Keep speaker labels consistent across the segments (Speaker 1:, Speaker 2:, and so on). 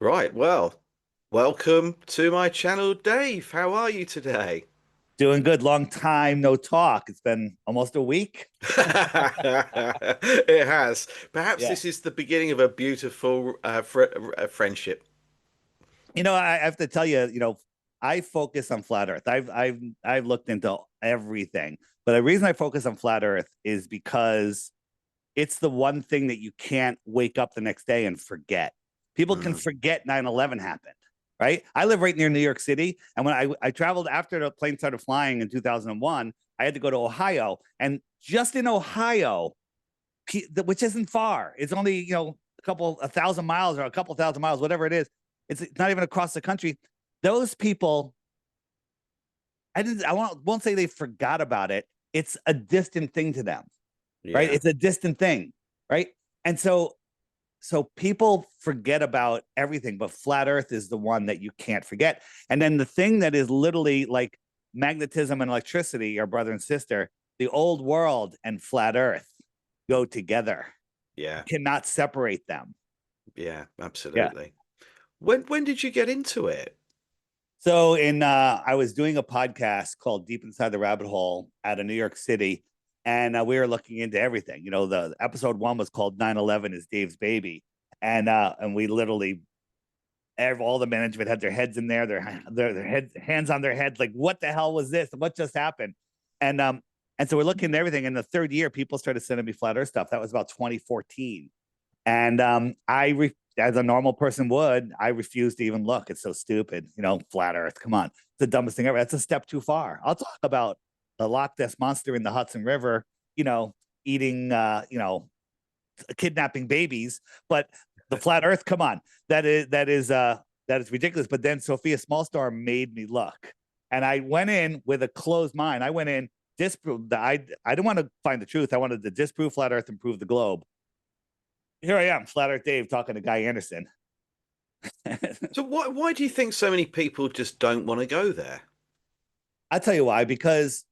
Speaker 1: Right, well, welcome to my channel, Dave. How are you today?
Speaker 2: Doing good. Long time no talk. It's been almost a week.
Speaker 1: It has. Perhaps
Speaker 2: Yeah.
Speaker 1: this is the beginning of a beautiful friendship.
Speaker 2: I have to tell you, I focus on flat Earth. I've looked into everything, but the reason I focus on flat Earth is because it's the one thing that you can't wake up the next day and forget. People can
Speaker 1: Mm.
Speaker 2: forget 9/11 happened, right? I live right near New York City. And when I traveled after the plane started flying in 2001, I had to go to Ohio. And just in Ohio, which isn't far, it's only, a thousand miles or a couple thousand miles, whatever it is. It's not even across the country. Those people, I won't say they forgot about it. It's a distant thing to them, right?
Speaker 1: Yeah.
Speaker 2: It's a distant thing, right? And so people forget about everything, but flat Earth is the one that you can't forget. And then the thing that is literally like magnetism and electricity are brother and sister. The old world and flat Earth go together. You
Speaker 1: Yeah.
Speaker 2: cannot separate them.
Speaker 1: Yeah,
Speaker 2: Yeah.
Speaker 1: absolutely. When did you get into it?
Speaker 2: So I was doing a podcast called Deep Inside the Rabbit Hole out of New York City, and we were looking into everything. The episode one was called 9/11 is Dave's baby, and we literally all the management had their heads in there, their heads, hands on their heads, like what the hell was this? What just happened? And um and so we're looking at everything. In the third year, people started sending me flat Earth stuff. That was about 2014, and as a normal person would, I refused to even look. It's so stupid, flat Earth. Come on, it's the dumbest thing ever. That's a step too far. I'll talk about the Loch Ness monster in the Hudson River, you know, eating, kidnapping babies, but the flat Earth. Come on, that is ridiculous. But then Sophia Smallstar made me look, and I went in with a closed mind. I went in disprove the I didn't want to find the truth. I wanted to disprove flat Earth and prove the globe. Here I am, Flat Earth Dave, talking to Guy Anderson.
Speaker 1: So why do you think so many people just don't want to go there?
Speaker 2: I'll tell you why. Because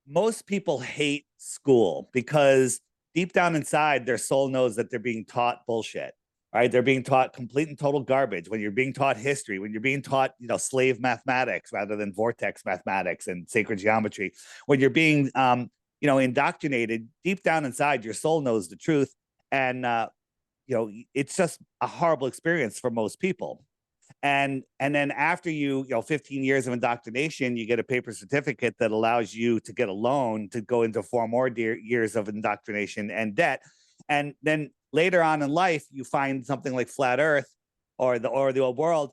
Speaker 2: most people hate school because deep down inside, their soul knows that they're being taught bullshit. Right? They're being taught complete and total garbage. When you're being taught history, when you're being taught, slave mathematics rather than vortex mathematics and sacred geometry, when you're being, indoctrinated deep down inside, your soul knows the truth, and it's just a horrible experience for most people. And then after 15 years of indoctrination, you get a paper certificate that allows you to get a loan to go into 4 more years of indoctrination and debt. And then later on in life, you find something like flat Earth or the old world,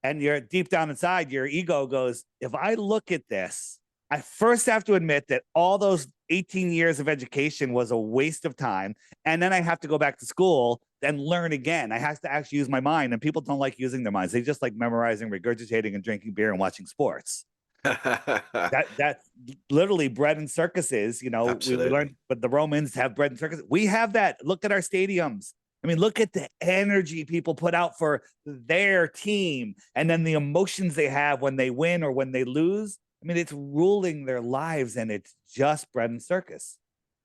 Speaker 2: and you're deep down inside, your ego goes, if I look at this, I first have to admit that all those 18 years of education was a waste of time. And then I have to go back to school and learn again. I have to actually use my mind. And people don't like using their minds. They just like memorizing, regurgitating, and drinking beer and watching sports. That's literally bread and circuses. We
Speaker 1: Absolutely.
Speaker 2: learned, but the Romans have bread and circuses. We have that. Look at our stadiums. I mean, look at the energy people put out for their team, and then the emotions they have when they win or when they lose. I mean, it's ruling their lives, and it's just bread and circus.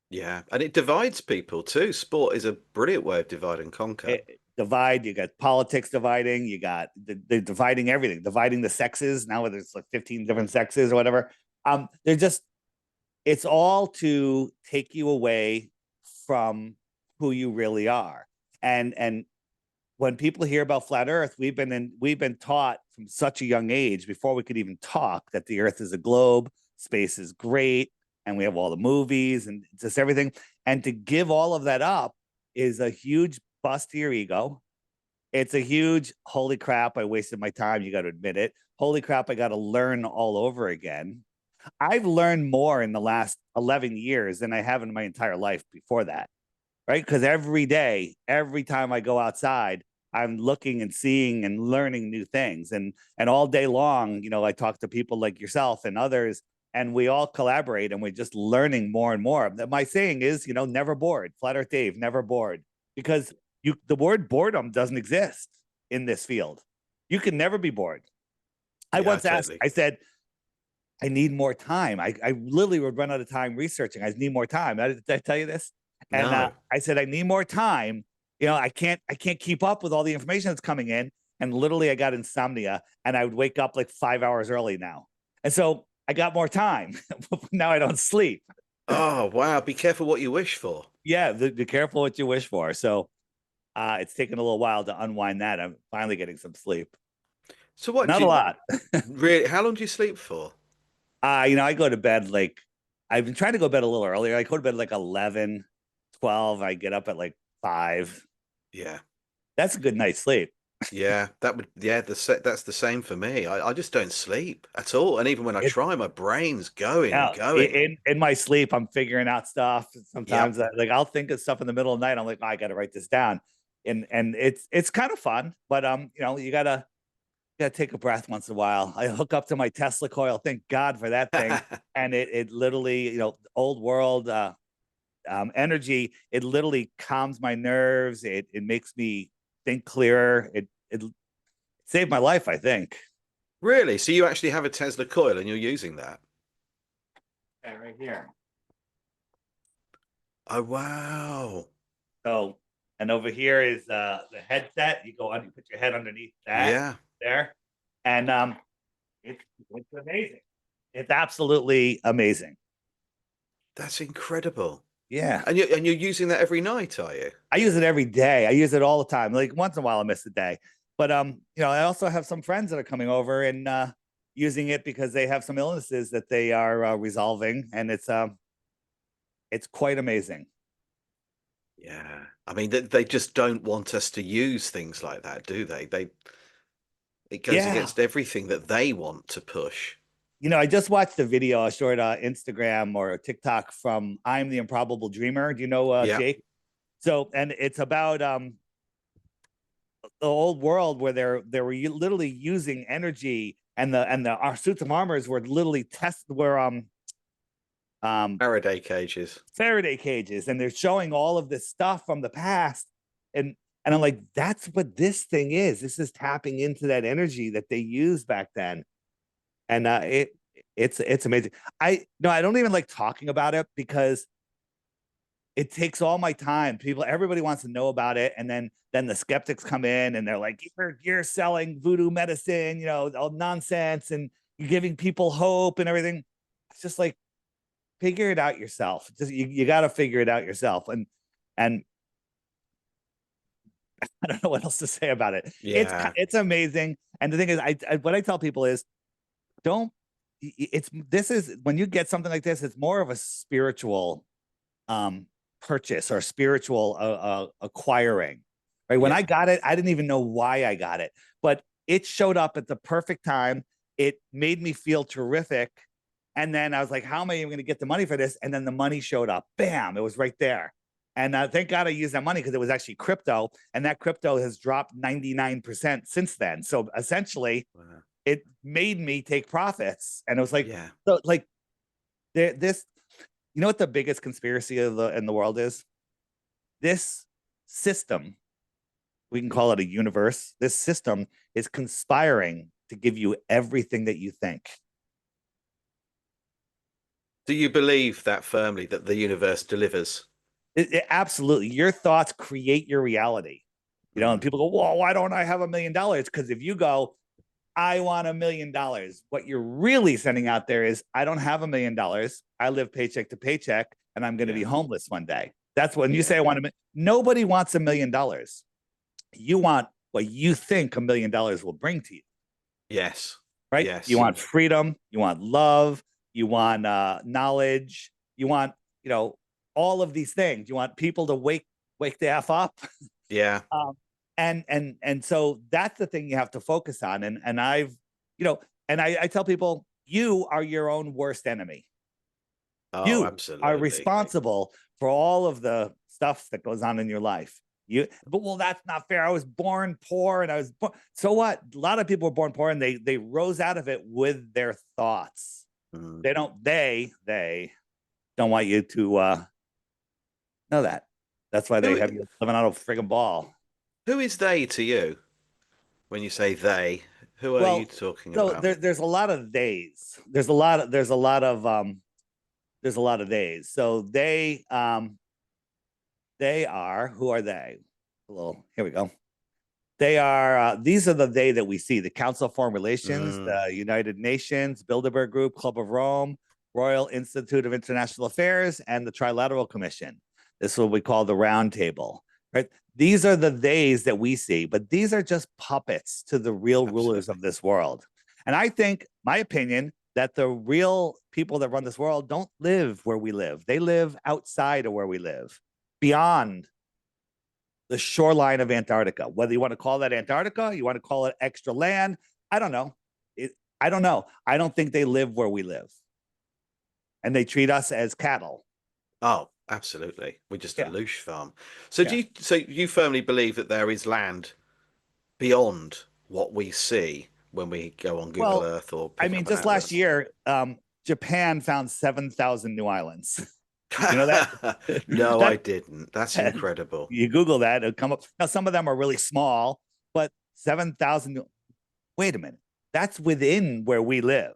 Speaker 1: Yeah, and it divides people too. Sport is a brilliant way of divide and conquer.
Speaker 2: Divide. You got politics dividing. You got they're dividing everything, dividing the sexes. Now there's like 15 different sexes or whatever. They're just it's all to take you away from who you really are. And when people hear about flat Earth, we've been taught from such a young age before we could even talk that the Earth is a globe, space is great, and we have all the movies and just everything. And to give all of that up is a huge bust to your ego. It's a huge holy crap, I wasted my time. You got to admit it. Holy crap, I got to learn all over again. I've learned more in the last 11 years than I have in my entire life before that, right? Because every day, every time I go outside, I'm looking and seeing and learning new things. And all day long, I talk to people like yourself and others, and we all collaborate and we're just learning more and more. My saying is, never bored. Flat Earth Dave, never bored. Because the word boredom doesn't exist in this field. You can never be bored. I
Speaker 1: Yeah,
Speaker 2: once asked,
Speaker 1: totally.
Speaker 2: I said, I need more time. I literally would run out of time researching. I need more time. Did I tell you this? And
Speaker 1: No.
Speaker 2: I said, I need more time I can't keep up with all the information that's coming in. And literally I got insomnia and I would wake up like 5 hours early now. And so I got more time. Now I don't sleep.
Speaker 1: Oh, wow. Be careful what you wish for.
Speaker 2: Yeah, be careful what you wish for. So it's taken a little while to unwind that. I'm finally getting some sleep.
Speaker 1: So what
Speaker 2: Not
Speaker 1: do
Speaker 2: a
Speaker 1: you
Speaker 2: lot.
Speaker 1: really, how long do you sleep for?
Speaker 2: I go to bed like I've been trying to go to bed a little earlier. I go to bed like 11, 12. I get up at like 5.
Speaker 1: Yeah.
Speaker 2: That's a good night's sleep.
Speaker 1: Yeah, that's the same for me. I just don't sleep at all. And even when I
Speaker 2: It,
Speaker 1: try, my brain's going and
Speaker 2: now,
Speaker 1: going.
Speaker 2: in my sleep, I'm figuring out stuff.
Speaker 1: Yep.
Speaker 2: Sometimes like I'll think of stuff in the middle of the night. I'm like, oh, I got to write this down, and it's kind of fun. But you gotta take a breath once in a while. I hook up to my Tesla coil. Thank God for that thing. And it literally, old world energy. It literally calms my nerves. It makes me think clearer. It saved my life, I think.
Speaker 1: Really? So you actually have a Tesla coil and you're using that?
Speaker 2: Yeah, right here.
Speaker 1: Oh, wow.
Speaker 2: So, and over here is the headset. You go on, you put your head underneath that
Speaker 1: Yeah,
Speaker 2: there, and it's it's amazing. It's absolutely amazing.
Speaker 1: that's incredible.
Speaker 2: Yeah.
Speaker 1: And you're using that every night, are you?
Speaker 2: I use it every day. I use it all the time. Like once in a while, I miss a day. But I also have some friends that are coming over and using it because they have some illnesses that they are resolving, and it's quite amazing.
Speaker 1: Yeah. I mean, they just don't want us to use things like that, do they? It goes
Speaker 2: Yeah.
Speaker 1: against everything that they want to push.
Speaker 2: I just watched a video, a short Instagram or a TikTok from I'm the Improbable Dreamer. Do you know
Speaker 1: Yeah.
Speaker 2: Jake? So, and it's about the old world where they were literally using energy, and the our suits of armors were literally um
Speaker 1: Faraday cages.
Speaker 2: Faraday cages, and they're showing all of this stuff from the past, and I'm like, that's what this thing is. This is tapping into that energy that they used back then, and it's amazing. I don't even like talking about it because it takes all my time. Everybody wants to know about it, and then the skeptics come in and they're like, you're selling voodoo medicine, all nonsense, and you're giving people hope and everything. It's just like, figure it out yourself. Just you got to figure it out yourself, and I don't know what else to say about it.
Speaker 1: Yeah.
Speaker 2: It's amazing, and the thing is, what I tell people is, don't. It's this is when you get something like this, it's more of a spiritual um purchase or spiritual acquiring. Right? When I
Speaker 1: Yeah.
Speaker 2: got it, I didn't even know why I got it, but it showed up at the perfect time. It made me feel terrific. And then I was like, how am I even going to get the money for this? And then the money showed up. Bam, it was right there. And thank God I used that money because it was actually crypto. And that crypto has dropped 99% since then. So essentially,
Speaker 1: Wow.
Speaker 2: it made me take profits. And it was like,
Speaker 1: Yeah.
Speaker 2: so like this, what the biggest conspiracy in the world is? This system, we can call it a universe. This system is conspiring to give you everything that you think.
Speaker 1: Do you believe that firmly that the universe delivers?
Speaker 2: Absolutely. Your thoughts create your reality. And
Speaker 1: Mm.
Speaker 2: people go, well, why don't I have $1 million? Because if you go, I want $1 million, what you're really sending out there is, I don't have $1 million. I live paycheck to paycheck and I'm going to be
Speaker 1: Yeah.
Speaker 2: homeless one day. That's when you say,
Speaker 1: Yeah.
Speaker 2: I want nobody wants $1 million. You want what you think $1 million will bring to you,
Speaker 1: Yes.
Speaker 2: right? You
Speaker 1: Yes.
Speaker 2: want freedom, you want love, you want knowledge, you want, you know, all of these things. You want people to wake the F up.
Speaker 1: Yeah.
Speaker 2: um, and so that's the thing you have to focus on. And you know, I tell people, you are your own worst enemy.
Speaker 1: Oh,
Speaker 2: You are
Speaker 1: absolutely.
Speaker 2: responsible for all of the stuff that goes on in your life. But well, that's not fair. I was born poor, and so what? A lot of people were born poor, and they rose out of it with their thoughts.
Speaker 1: Mm.
Speaker 2: They don't want you to know that. That's why they
Speaker 1: Who
Speaker 2: have you living out of a friggin' ball.
Speaker 1: who is they to you when you say they? Who are you
Speaker 2: Well,
Speaker 1: talking
Speaker 2: so
Speaker 1: about?
Speaker 2: there's a lot of days. There's a lot of days. So they are, who are they? Here we go. They are, these are the they that we see: the Council of Foreign Relations,
Speaker 1: Mm,
Speaker 2: the United Nations, Bilderberg Group, Club of Rome, Royal Institute of International Affairs, and the Trilateral Commission. This is what we call the Round Table, right? These are the theys that we see, but these are just puppets to the real rulers
Speaker 1: absolutely.
Speaker 2: of this world. And I think, my opinion, that the real people that run this world don't live where we live. They live outside of where we live, beyond the shoreline of Antarctica. Whether you want to call that Antarctica, you want to call it extra land, I don't know. I don't know. I don't think they live where we live, and they treat us as cattle.
Speaker 1: Oh, absolutely. We're just a
Speaker 2: Yeah,
Speaker 1: loosh farm. So
Speaker 2: yeah.
Speaker 1: so you firmly believe that there is land beyond what we see when we go on Google
Speaker 2: Well,
Speaker 1: Earth or
Speaker 2: I
Speaker 1: pick
Speaker 2: mean,
Speaker 1: up an
Speaker 2: just last
Speaker 1: atlas?
Speaker 2: year, Japan found 7,000 new islands. You know that?
Speaker 1: No, I
Speaker 2: that
Speaker 1: didn't. That's incredible.
Speaker 2: you Google that, it'll come up. Now, some of them are really small, but 7,000. Wait a minute. That's within where we live,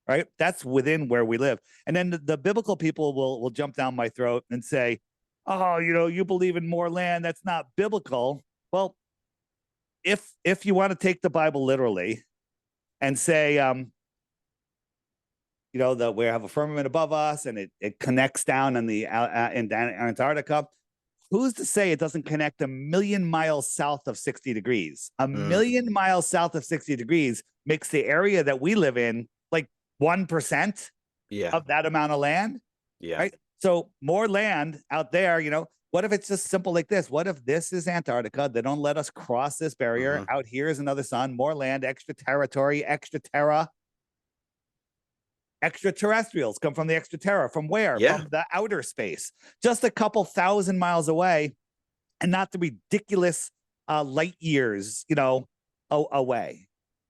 Speaker 2: right? That's within where we live. And then the biblical people will jump down my throat and say, "Oh, you believe in more land. That's not biblical." Well, if you want to take the Bible literally and say, that we have a firmament above us and it connects down in Antarctica. Who's to say it doesn't connect a million miles south of 60 degrees? A
Speaker 1: Mm,
Speaker 2: million miles south of 60 degrees makes the area that we live in like 1%
Speaker 1: yeah.
Speaker 2: of that amount of land,
Speaker 1: Yeah.
Speaker 2: right? So more land out there, what if it's just simple like this? What if this is Antarctica? They don't let us cross this barrier.
Speaker 1: Hmm.
Speaker 2: Out here is another sun, more land, extra territory, extra terra. Extraterrestrials come from the extra terra. From where?
Speaker 1: Yeah.
Speaker 2: From the outer space, just a couple thousand miles away, and not the ridiculous light years, away.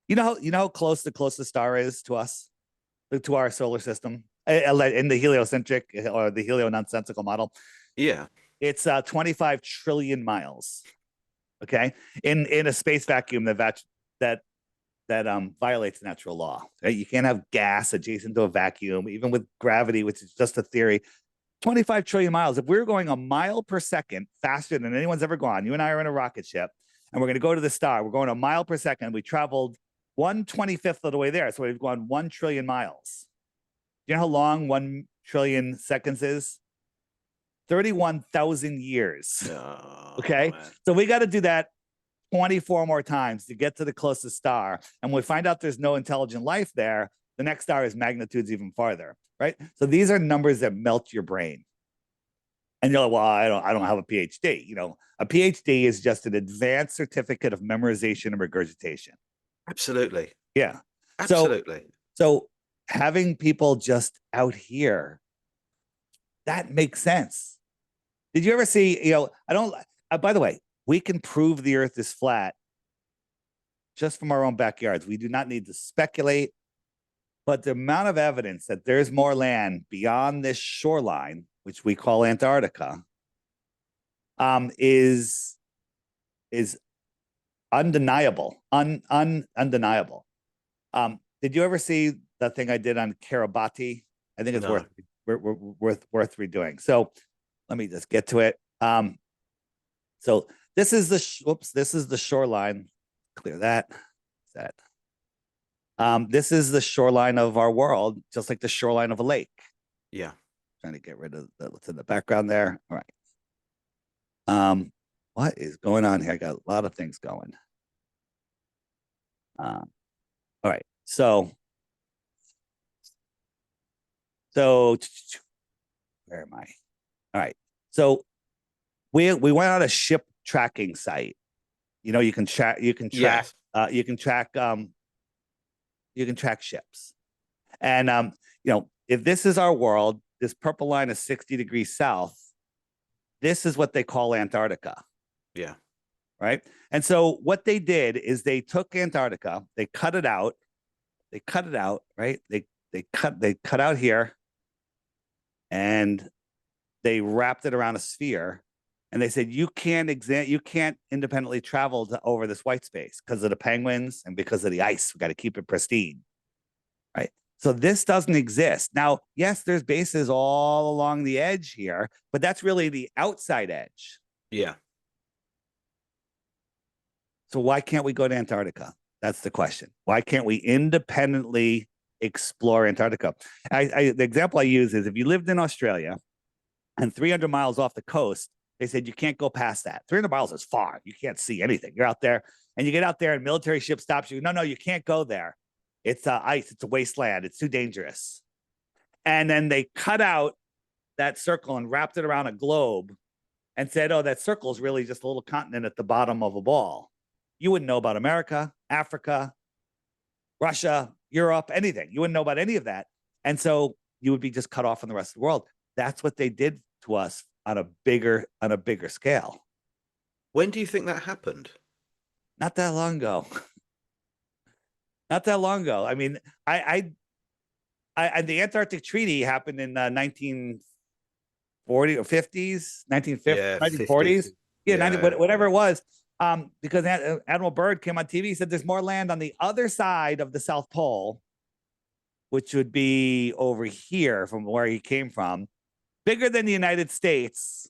Speaker 2: You know how close the closest star is to us, to our solar system, in the heliocentric or the helio-nonsensical model.
Speaker 1: Yeah.
Speaker 2: It's 25 trillion miles. Okay, in a space vacuum that violates natural law. Right? You can't have gas adjacent to a vacuum, even with gravity, which is just a theory. 25 trillion miles. If we're going a mile per second faster than anyone's ever gone, you and I are in a rocket ship, and we're going to go to the star. We're going a mile per second. We traveled 1/25th of the way there. So we've gone 1 trillion miles. Do you know how long 1 trillion seconds is? 31,000 years.
Speaker 1: Oh,
Speaker 2: Okay.
Speaker 1: man.
Speaker 2: So we got to do that 24 more times to get to the closest star. And when we find out there's no intelligent life there, the next star is magnitudes even farther. Right. So these are numbers that melt your brain. And you're like, well, I don't have a PhD. A PhD is just an advanced certificate of memorization and regurgitation.
Speaker 1: Absolutely.
Speaker 2: Yeah. So
Speaker 1: Absolutely.
Speaker 2: so having people just out here, that makes sense. Did you ever see, I don't, by the way, we can prove the earth is flat just from our own backyards. We do not need to speculate, but the amount of evidence that there's more land beyond this shoreline, which we call Antarctica, is undeniable. Undeniable. Did you ever see the thing I did on Kiribati? I think it's
Speaker 1: No.
Speaker 2: worth redoing. So let me just get to it. So this is the shoreline. Clear that. That. This is the shoreline of our world, just like the shoreline of a lake.
Speaker 1: Yeah.
Speaker 2: Trying to get rid of what's in the background there. All right. What is going on here? I got a lot of things going. All right. So where am I? All right. So we went on a ship tracking site. You can track
Speaker 1: Yes.
Speaker 2: you can track ships. And if this is our world, this purple line is 60 degrees south. This is what they call Antarctica.
Speaker 1: Yeah.
Speaker 2: Right. And so what they did is they took Antarctica, they cut it out, right? They cut out here, and they wrapped it around a sphere, and they said you can't independently travel over this white space because of the penguins and because of the ice. We got to keep it pristine, right? So this doesn't exist. Now, yes, there's bases all along the edge here, but that's really the outside edge.
Speaker 1: Yeah.
Speaker 2: So why can't we go to Antarctica? That's the question. Why can't we independently explore Antarctica? The example I use is if you lived in Australia and 300 miles off the coast, they said you can't go past that. 300 miles is far. You can't see anything. You're out there and you get out there and military ship stops you. No, you can't go there. It's ice. It's a wasteland. It's too dangerous. And then they cut out that circle and wrapped it around a globe and said, oh, that circle is really just a little continent at the bottom of a ball. You wouldn't know about America, Africa, Russia, Europe, anything. You wouldn't know about any of that. And so you would be just cut off from the rest of the world. That's what they did to us on a bigger scale.
Speaker 1: When do you think that happened?
Speaker 2: Not that long ago. Not that long ago. I mean, the Antarctic Treaty happened in 1940 or 50s, 1950s,
Speaker 1: Yeah,
Speaker 2: 1940s.
Speaker 1: 50s.
Speaker 2: Yeah,
Speaker 1: Yeah.
Speaker 2: 90, whatever it was. Because Admiral Byrd came on TV, said there's more land on the other side of the South Pole, which would be over here from where he came from, bigger than the United States,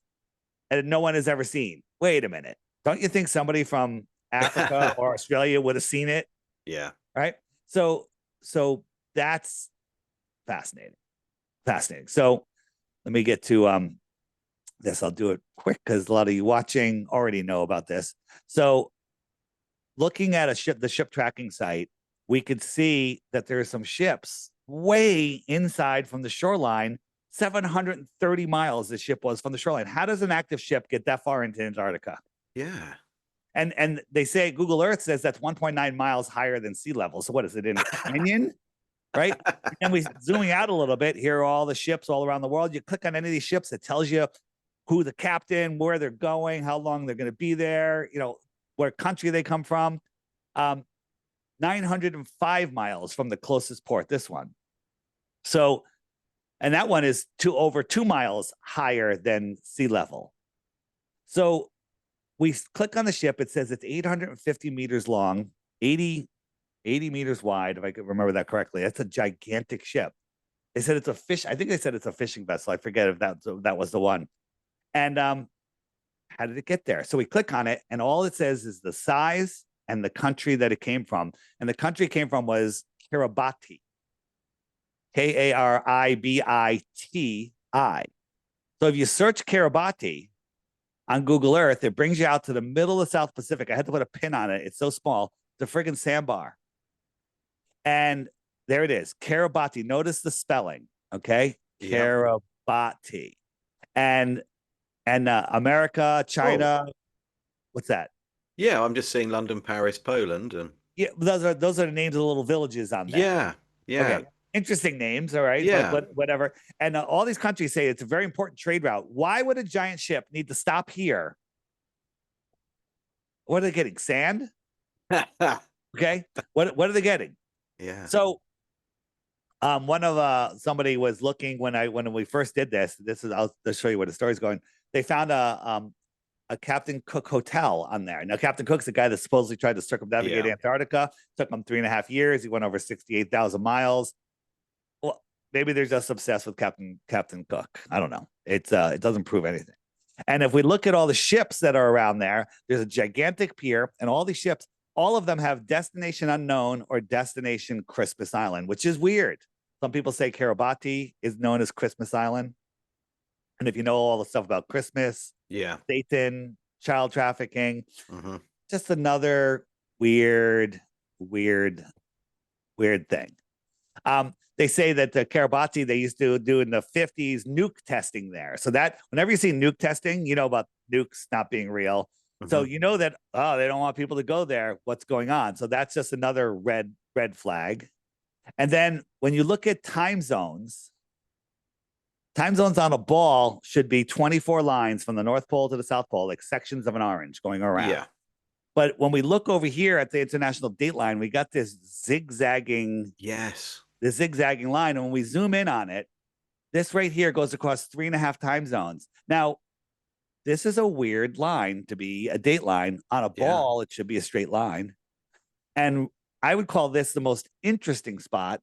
Speaker 2: and no one has ever seen. Wait a minute. Don't you think somebody from Africa or Australia would have seen it?
Speaker 1: Yeah.
Speaker 2: Right. So that's fascinating. Fascinating. So let me get to this. I'll do it quick because a lot of you watching already know about this. So looking at the ship tracking site, we could see that there are some ships way inside from the shoreline, 730 miles the ship was from the shoreline. How does an active ship get that far into Antarctica?
Speaker 1: Yeah.
Speaker 2: And they say Google Earth says that's 1.9 miles higher than sea level. So what is it, in a canyon? Right? And we zooming out a little bit, here are all the ships all around the world. You click on any of these ships, it tells you who the captain, where they're going, how long they're going to be there, what country they come from. 905 miles from the closest port, this one. So, and that one is over 2 miles higher than sea level. So we click on the ship, it says it's 850 meters long, 80 meters wide, if I could remember that correctly. That's a gigantic ship. They said it's I think they said it's a fishing vessel. I forget if that was the one. And how did it get there? So we click on it, and all it says is the size and the country that it came from. And the country it came from was Kiribati. Karibiti. So if you search Kiribati on Google Earth, it brings you out to the middle of the South Pacific. I had to put a pin on it. It's so small. The friggin' sandbar. And there it is, Kiribati. Notice the spelling, okay? Yep. Kiribati. And America, China. Oh. What's that?
Speaker 1: Yeah, I'm just seeing London, Paris, Poland, and
Speaker 2: yeah, those are the names of the little villages on there.
Speaker 1: Yeah.
Speaker 2: Okay. Interesting names, all right.
Speaker 1: Yeah.
Speaker 2: But whatever. And all these countries say it's a very important trade route. Why would a giant ship need to stop here? What are they getting? Sand? Okay. What are they getting?
Speaker 1: Yeah.
Speaker 2: So one of somebody was looking when we first did this. I'll show you where the story's going. They found a Captain Cook hotel on there. Now, Captain Cook's the guy that supposedly tried to circumnavigate Antarctica. Took him 3.5 years. He went over 68,000 miles. Well, maybe they're just obsessed with Captain Cook. I don't know. It doesn't prove anything. And if we look at all the ships that are around there, there's a gigantic pier, and all these ships, all of them have destination unknown or destination Christmas Island, which is weird. Some people say Kiribati is known as Christmas Island. And if you know all the stuff about Christmas, Satan, child trafficking, just another weird thing. They say that the Kiribati, they used to do in the 50s nuke testing there. So that whenever you see nuke testing, you know about nukes not being real. So you know that, they don't want people to go there. What's going on? So that's just another red flag. And then when you look at time zones on a ball should be 24 lines from the North Pole to the South Pole, like sections of an orange going around.
Speaker 1: Yeah.
Speaker 2: But when we look over here at the International Dateline, we got this zigzagging.
Speaker 1: Yes.
Speaker 2: This zigzagging line. And when we zoom in on it, this right here goes across 3.5 time zones. Now, this is a weird line to be a date line. On a ball, it should be a straight line. And I would call this the most interesting spot.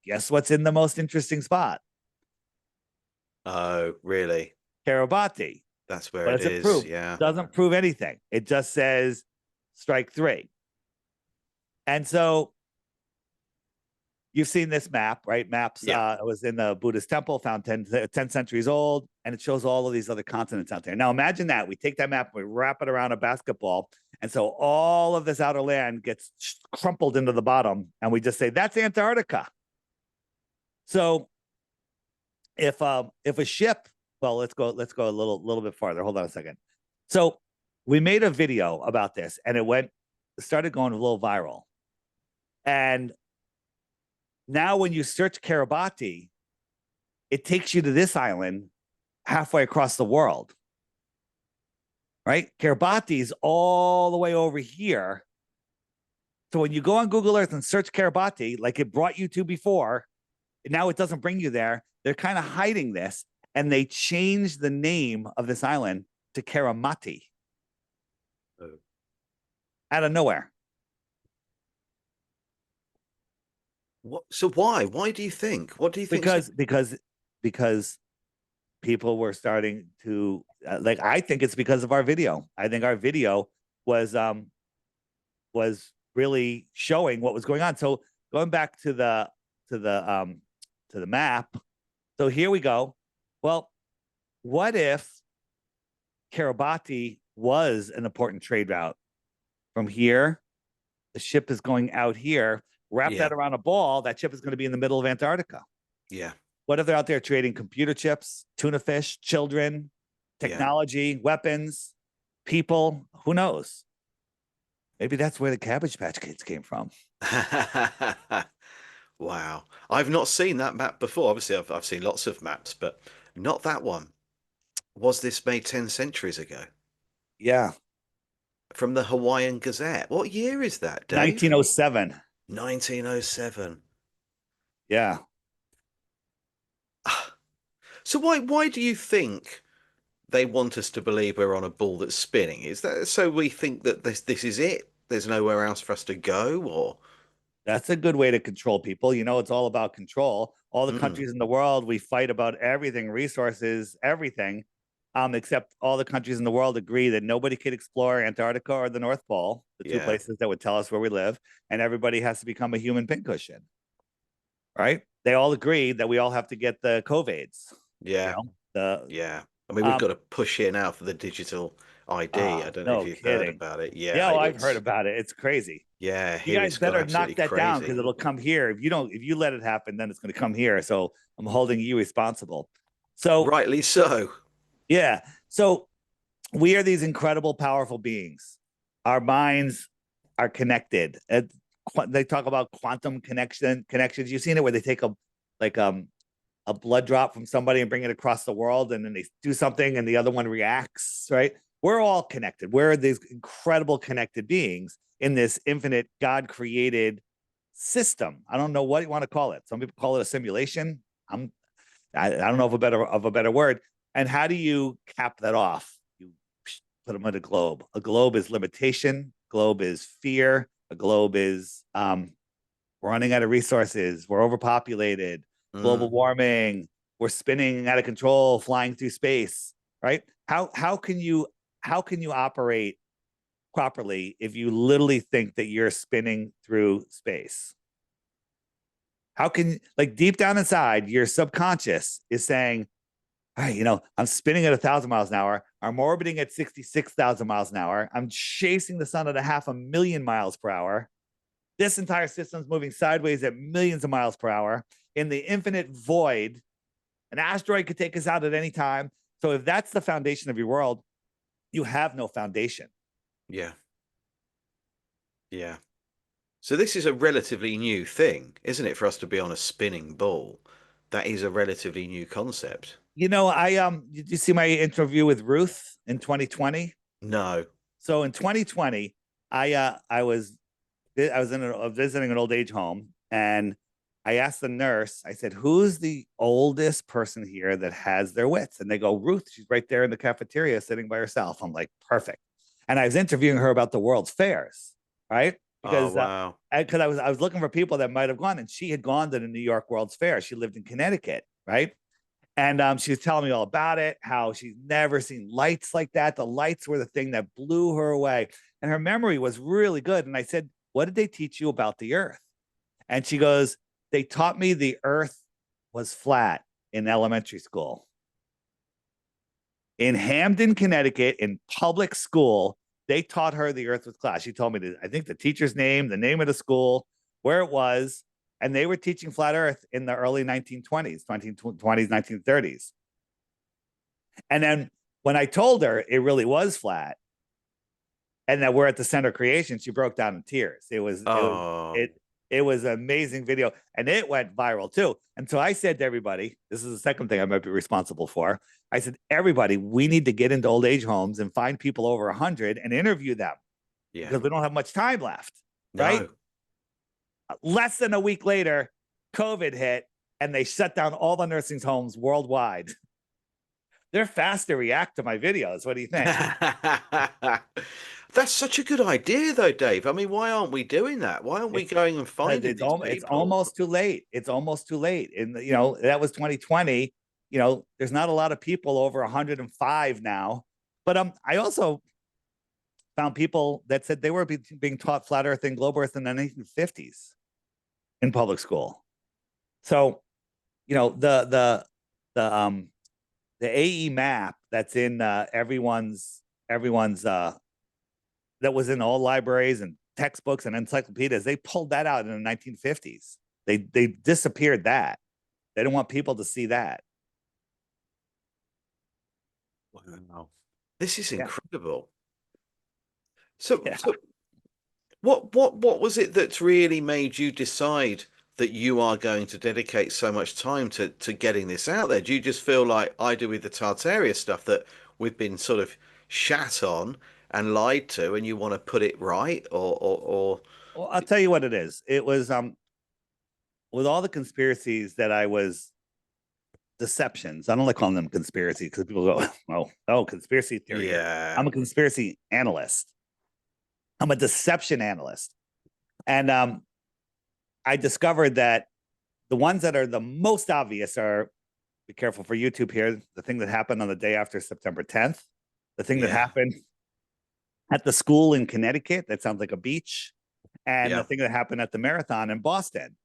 Speaker 2: Guess what's in the most interesting spot?
Speaker 1: Oh, really?
Speaker 2: Kiribati.
Speaker 1: That's where it is.
Speaker 2: Prove?
Speaker 1: Yeah.
Speaker 2: Doesn't prove anything. It just says strike three. And so you've seen this map, right? Maps
Speaker 1: Yeah.
Speaker 2: was in the Buddhist temple, found 10 centuries old, and it shows all of these other continents out there. Now imagine that. We take that map, we wrap it around a basketball, and so all of this outer land gets crumpled into the bottom, and we just say, that's Antarctica. So if a ship, well, let's go a little bit farther. Hold on a second. So we made a video about this, and it started going a little viral. And now when you search Kiribati, it takes you to this island halfway across the world, right? Kiribati is all the way over here. So when you go on Google Earth and search Kiribati, like it brought you to before, now it doesn't bring you there. They're kind of hiding this, and they changed the name of this island to Karamati.
Speaker 1: Oh.
Speaker 2: Out of nowhere.
Speaker 1: What? So why? Why do you think? What do you think?
Speaker 2: Because people were starting to like. I think it's because of our video. I think our video was really showing what was going on. So going back to the map. So here we go. Well, what if Kiribati was an important trade route? From here, the ship is going out here. Wrap
Speaker 1: Yeah.
Speaker 2: that around a ball. That ship is going to be in the middle of Antarctica.
Speaker 1: Yeah.
Speaker 2: What if they're out there trading computer chips, tuna fish, children, technology, weapons, people? Who knows? Maybe that's where the Cabbage Patch Kids came from.
Speaker 1: Wow. I've not seen that map before. Obviously, I've seen lots of maps, but not that one. Was this made 10 centuries ago?
Speaker 2: Yeah.
Speaker 1: From the Hawaiian Gazette. What year is that, Dave?
Speaker 2: 1907.
Speaker 1: 1907.
Speaker 2: Yeah.
Speaker 1: So why do you think they want us to believe we're on a ball that's spinning? Is that so we think that this is it? There's nowhere else for us to go, or
Speaker 2: That's a good way to control people. You know, it's all about control. All the
Speaker 1: mm,
Speaker 2: countries in the world, we fight about everything, resources, everything. Except all the countries in the world agree that nobody could explore Antarctica or the North Pole, the two
Speaker 1: yeah,
Speaker 2: places that would tell us where we live, and everybody has to become a human pincushion, right? They all agree that we all have to get the COVIDs, you
Speaker 1: yeah,
Speaker 2: know, the
Speaker 1: yeah. I mean, we've
Speaker 2: um
Speaker 1: got to push it now for the digital ID. I don't know if
Speaker 2: no
Speaker 1: you've heard
Speaker 2: kidding.
Speaker 1: about it. Yeah,
Speaker 2: Yeah, well, I've heard
Speaker 1: it's
Speaker 2: about it. It's crazy.
Speaker 1: yeah,
Speaker 2: You
Speaker 1: here
Speaker 2: guys
Speaker 1: it's gone
Speaker 2: better knock
Speaker 1: absolutely
Speaker 2: that down because
Speaker 1: crazy.
Speaker 2: it'll come here. If you let it happen, then it's going to come here. So I'm holding you responsible. So
Speaker 1: Rightly so.
Speaker 2: yeah. So we are these incredible, powerful beings. Our minds are connected. They talk about quantum connections. You've seen it where they take like a blood drop from somebody and bring it across the world, and then they do something, and the other one reacts. Right? We're all connected. We're these incredible connected beings in this infinite God created system. I don't know what you want to call it. Some people call it a simulation. I don't know of a better word. And how do you cap that off? You put them on a globe. A globe is limitation. Globe is fear. A globe is we're running out of resources. We're overpopulated. Global
Speaker 1: Mm,
Speaker 2: warming. We're spinning out of control, flying through space. Right? How can you operate properly if you literally think that you're spinning through space? How can, like, deep down inside, your subconscious is saying, all right, I'm spinning at 1,000 miles an hour. I'm orbiting at 66,000 miles an hour. I'm chasing the sun at 500,000 miles per hour. This entire system's moving sideways at millions of miles per hour in the infinite void. An asteroid could take us out at any time. So if that's the foundation of your world, you have no foundation.
Speaker 1: yeah, yeah. So this is a relatively new thing, isn't it, for us to be on a spinning ball? That is a relatively new concept.
Speaker 2: I did you see my interview with Ruth in 2020?
Speaker 1: No.
Speaker 2: So in 2020, I was visiting an old age home, and I asked the nurse. I said, "Who's the oldest person here that has their wits?" And they go, "Ruth. She's right there in the cafeteria, sitting by herself." I'm like, "Perfect." And I was interviewing her about the World's Fairs, right?
Speaker 1: Oh,
Speaker 2: Because
Speaker 1: wow.
Speaker 2: I was looking for people that might have gone, and she had gone to the New York World's Fair. She lived in Connecticut, right? And she was telling me all about it, how she's never seen lights like that. The lights were the thing that blew her away. and her memory was really good. And I said, "What did they teach you about the Earth?" And she goes, "They taught me the Earth was flat in elementary school." In Hamden, Connecticut, in public school, they taught her the Earth was flat. She told me, I think, the teacher's name, the name of the school, where it was, and they were teaching flat Earth in the early 1920s, 1920s, 1930s. And then when I told her it really was flat and that we're at the center of creation, she broke down in tears.
Speaker 1: Oh,
Speaker 2: It was an amazing video, and it went viral too. And so I said to everybody, this is the second thing I might be responsible for. I said, everybody, we need to get into old age homes and find people over 100 and interview them
Speaker 1: yeah.
Speaker 2: because we don't have much time left, right?
Speaker 1: No.
Speaker 2: Less than a week later, COVID hit and they shut down all the nursing homes worldwide. They're fast to react to my videos. What do you think?
Speaker 1: That's such a good idea, though, Dave. I mean, why aren't we doing that? Why aren't we
Speaker 2: It's
Speaker 1: going and
Speaker 2: because
Speaker 1: finding these
Speaker 2: it's
Speaker 1: people?
Speaker 2: almost too late. It's almost too late. And that was 2020. There's not a lot of people over 105 now. But I also found people that said they were being taught flat Earth and globe Earth in the 1950s in public school. So, the the AE map that's in everyone's that was in all libraries and textbooks and encyclopedias. They pulled that out in the 1950s. They disappeared that. They don't want people to see that.
Speaker 1: Wow. This is
Speaker 2: Yeah,
Speaker 1: incredible. So,
Speaker 2: yeah.
Speaker 1: so what was it that's really made you decide that you are going to dedicate so much time to getting this out there? Do you just feel like I do with the Tartaria stuff that we've been sort of shat on and lied to, and you want to put it right, or
Speaker 2: Well, I'll tell you what it is. It was with all the conspiracies that I was deceptions. I don't like calling them conspiracy because people go, oh, conspiracy theory here.
Speaker 1: yeah,
Speaker 2: I'm a conspiracy analyst. I'm a deception analyst. And I discovered that the ones that are the most obvious are, be careful for YouTube here, the thing that happened on the day after September 10th, the thing that
Speaker 1: yeah,
Speaker 2: happened at the school in Connecticut, that sounds like a beach, and the
Speaker 1: yeah.
Speaker 2: thing that happened at the marathon in Boston.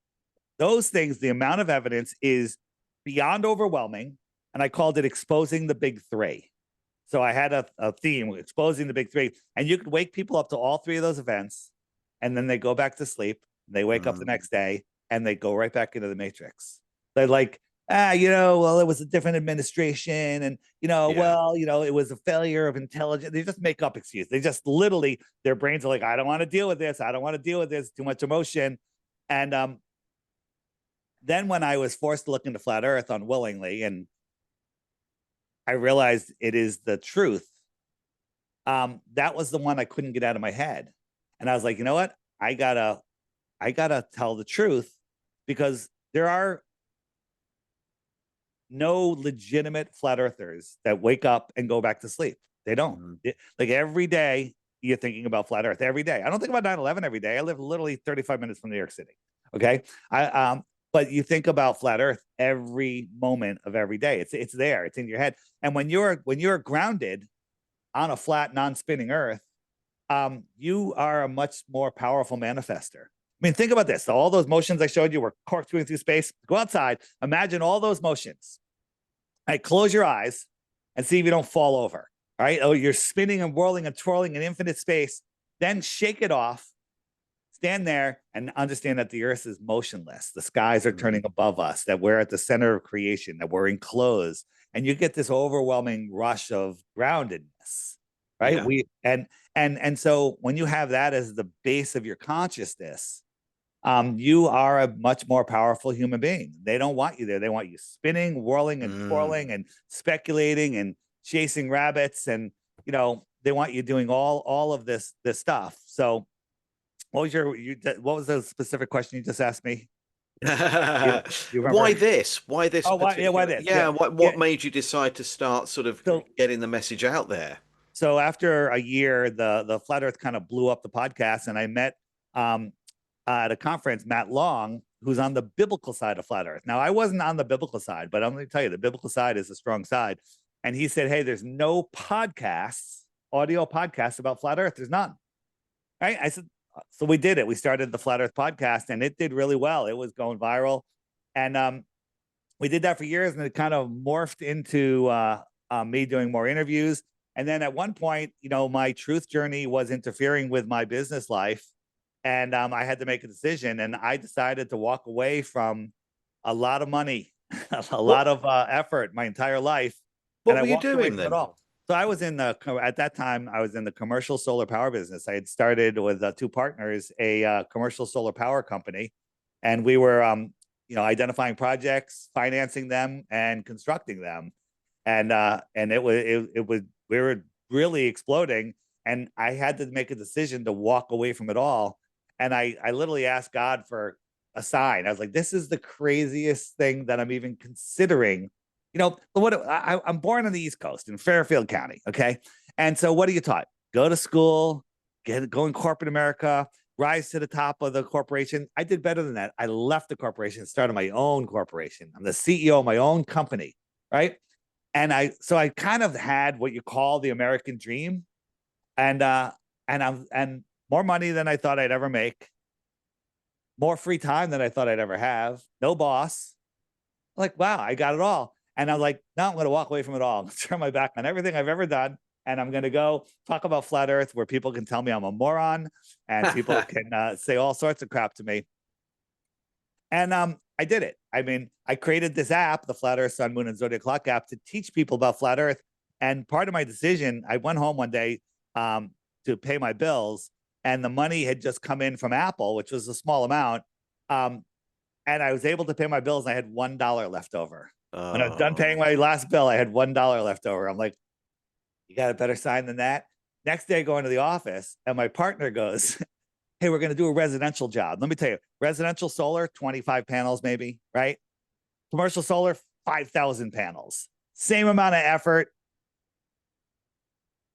Speaker 2: Those things, the amount of evidence is beyond overwhelming. And I called it exposing the big three. So I had a theme, exposing the big three. And you could wake people up to all three of those events, and then they go back to sleep. They wake up the
Speaker 1: Mm,
Speaker 2: next day and they go right back into the matrix. They're like, well, it was a different administration. And,
Speaker 1: yeah.
Speaker 2: it was a failure of intelligence. They just make up excuses. They just literally, their brains are like, I don't want to deal with this. I don't want to deal with this. Too much emotion. And then when I was forced to look into flat Earth unwillingly, and I realized it is the truth, that was the one I couldn't get out of my head. And I was like, you know what? I gotta tell the truth because there are no legitimate flat earthers that wake up and go back to sleep. They don't.
Speaker 1: Mm,
Speaker 2: Like every day you're thinking about flat earth every day. I don't think about 9/11 every day. I live literally 35 minutes from New York City. Okay. But you think about flat earth every moment of every day. It's there. It's in your head. And when you're grounded on a flat, non-spinning earth, you are a much more powerful manifester. I mean, think about this. So all those motions I showed you were corkscrewing through space. Go outside. Imagine all those motions. All right, close your eyes and see if you don't fall over. All right. Oh, you're spinning and whirling and twirling in infinite space. Then shake it off. Stand there and understand that the earth is motionless. The skies are turning
Speaker 1: mm,
Speaker 2: above us, that we're at the center of creation, that we're enclosed. And you get this overwhelming rush of groundedness. Right.
Speaker 1: yeah.
Speaker 2: And so when you have that as the base of your consciousness, you are a much more powerful human being. They don't want you there. They want you spinning, whirling, and twirling,
Speaker 1: Mm.
Speaker 2: and speculating and chasing rabbits, and they want you doing all of this stuff. So, what was the specific question you just asked me? You
Speaker 1: Why
Speaker 2: remember?
Speaker 1: this? Why this
Speaker 2: Oh, why? Yeah, why
Speaker 1: particular?
Speaker 2: this?
Speaker 1: Yeah,
Speaker 2: Yeah,
Speaker 1: what
Speaker 2: yeah.
Speaker 1: made you decide to start sort of
Speaker 2: So,
Speaker 1: getting the message out there?
Speaker 2: after a year, the flat Earth kind of blew up the podcast, and I met um, at a conference Matt Long, who's on the biblical side of flat Earth. Now, I wasn't on the biblical side, but I'm going to tell you, the biblical side is a strong side. And he said, "Hey, there's no podcasts, audio podcasts about flat Earth. There's none." Right? I said, so we did it. We started the Flat Earth podcast, and it did really well. It was going viral, and we did that for years, and it kind of morphed into me doing more interviews. And then at one point, my truth journey was interfering with my business life, and I had to make a decision. And I decided to walk away from a lot of money, a lot
Speaker 1: What
Speaker 2: of effort, my entire life, and
Speaker 1: what
Speaker 2: I
Speaker 1: were you
Speaker 2: walked away
Speaker 1: doing
Speaker 2: from it
Speaker 1: then?
Speaker 2: all. So I was at that time I was in the commercial solar power business. I had started with two partners a commercial solar power company, and we were identifying projects, financing them, and constructing them. And it was we were really exploding, and I had to make a decision to walk away from it all. And I literally asked God for a sign. I was like, this is the craziest thing that I'm even considering. I'm born on the East Coast in Fairfield County. Okay. And so what are you taught? Go to school, go in corporate America, rise to the top of the corporation. I did better than that. I left the corporation, started my own corporation. I'm the CEO of my own company, right? And I kind of had what you call the American dream, and more money than I thought I'd ever make, more free time than I thought I'd ever have, no boss. Like, wow, I got it all. And I'm like, no, I'm going to walk away from it all, turn my back on everything I've ever done. And I'm going to go talk about flat Earth, where people can tell me I'm a moron, and people can say all sorts of crap to me. And I did it. I mean, I created this app, the Flat Earth Sun, Moon, and Zodiac Clock app, to teach people about flat Earth. And part of my decision, I went home one day to pay my bills, and the money had just come in from Apple, which was a small amount. Um, and I was able to pay my bills, and I had $1 left over. When I was done paying
Speaker 1: Oh,
Speaker 2: my last bill, I had $1 left over. I'm like, you got a better sign than that? Next day, I go into the office, and my partner goes, hey, we're going to do a residential job. Let me tell you, residential solar, 25 panels, maybe, right? Commercial solar, 5,000 panels. Same amount of effort,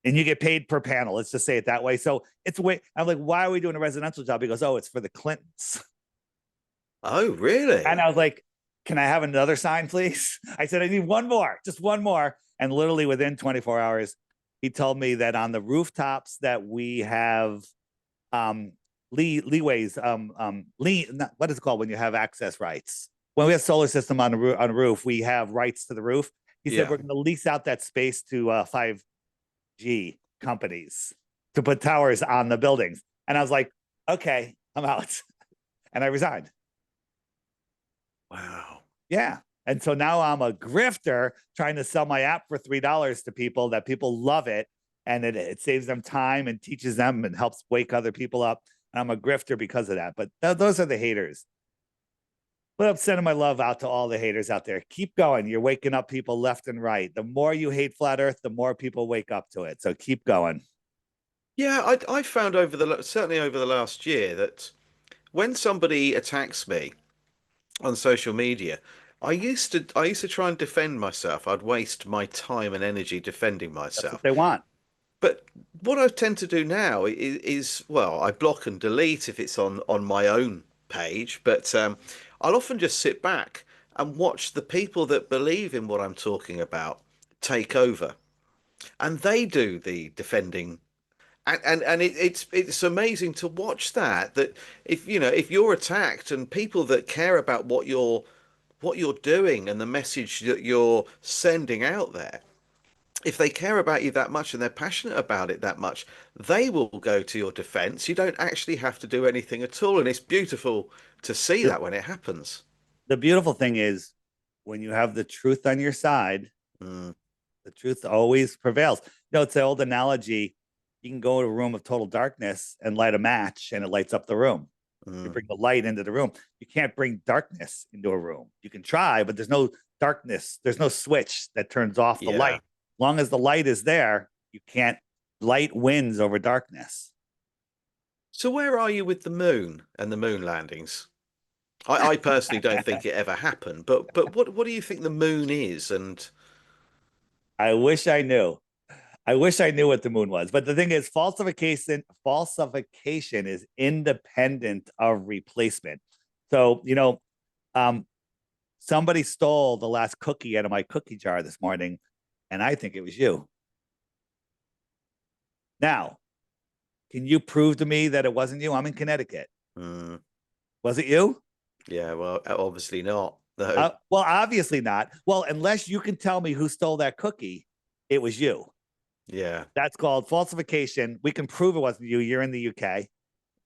Speaker 2: and you get paid per panel. Let's just say it that way. So it's way, I'm like, why are we doing a residential job? He goes, oh, it's for the Clintons.
Speaker 1: oh,
Speaker 2: And I
Speaker 1: really?
Speaker 2: was like, can I have another sign, please? I said, I need one more, just one more. And literally within 24 hours, he told me that on the rooftops that we have leeways, what is it called when you have access rights? When we have solar system on a roof, we have rights to the roof. He said
Speaker 1: Yeah.
Speaker 2: we're going to lease out that space to 5G companies to put towers on the buildings. And I was like, okay, I'm out. And I resigned.
Speaker 1: Wow.
Speaker 2: Yeah. And so now I'm a grifter trying to sell my app for $3 to people that people love it. And it saves them time and teaches them and helps wake other people up. And I'm a grifter because of that. But those are the haters. But I'm sending my love out to all the haters out there. Keep going. You're waking up people left and right. The more you hate flat Earth, the more people wake up to it. So keep going.
Speaker 1: Yeah, I found certainly over the last year that when somebody attacks me on social media, I used to try and defend myself. I'd waste my time and energy defending
Speaker 2: That's what
Speaker 1: myself.
Speaker 2: they want.
Speaker 1: But what I tend to do now is well, I block and delete if it's on my own page, but I'll often just sit back and watch the people that believe in what I'm talking about take over, and they do the defending. And it's amazing to watch that if you're attacked and people that care about what you're doing and the message that you're sending out there, if they care about you that much and they're passionate about it that much, they will go to your defense. You don't actually have to do anything at all. And it's beautiful to see
Speaker 2: The,
Speaker 1: that when it happens.
Speaker 2: the beautiful thing is when you have the truth on your side,
Speaker 1: Mm,
Speaker 2: the truth always prevails. It's the old analogy. You can go to a room of total darkness and light a match, and it lights up the room. You
Speaker 1: mm.
Speaker 2: bring the light into the room. You can't bring darkness into a room. You can try, but there's no darkness. There's no switch that turns off the light.
Speaker 1: Yeah.
Speaker 2: As long as the light is there, you can't. Light wins over darkness.
Speaker 1: So where are you with the moon and the moon landings? I personally don't think it ever happened, but what do you think the moon is? And
Speaker 2: I wish I knew. I wish I knew what the moon was. But the thing is, falsification is independent of replacement. So, um, somebody stole the last cookie out of my cookie jar this morning, and I think it was you. Now, Can you prove to me that it wasn't you? I'm in Connecticut.
Speaker 1: Mm,
Speaker 2: Was it you?
Speaker 1: yeah, well, obviously not. No.
Speaker 2: Well, obviously not. Well, unless you can tell me who stole that cookie, it was you.
Speaker 1: Yeah.
Speaker 2: That's called falsification. We can prove it wasn't you. You're in the UK,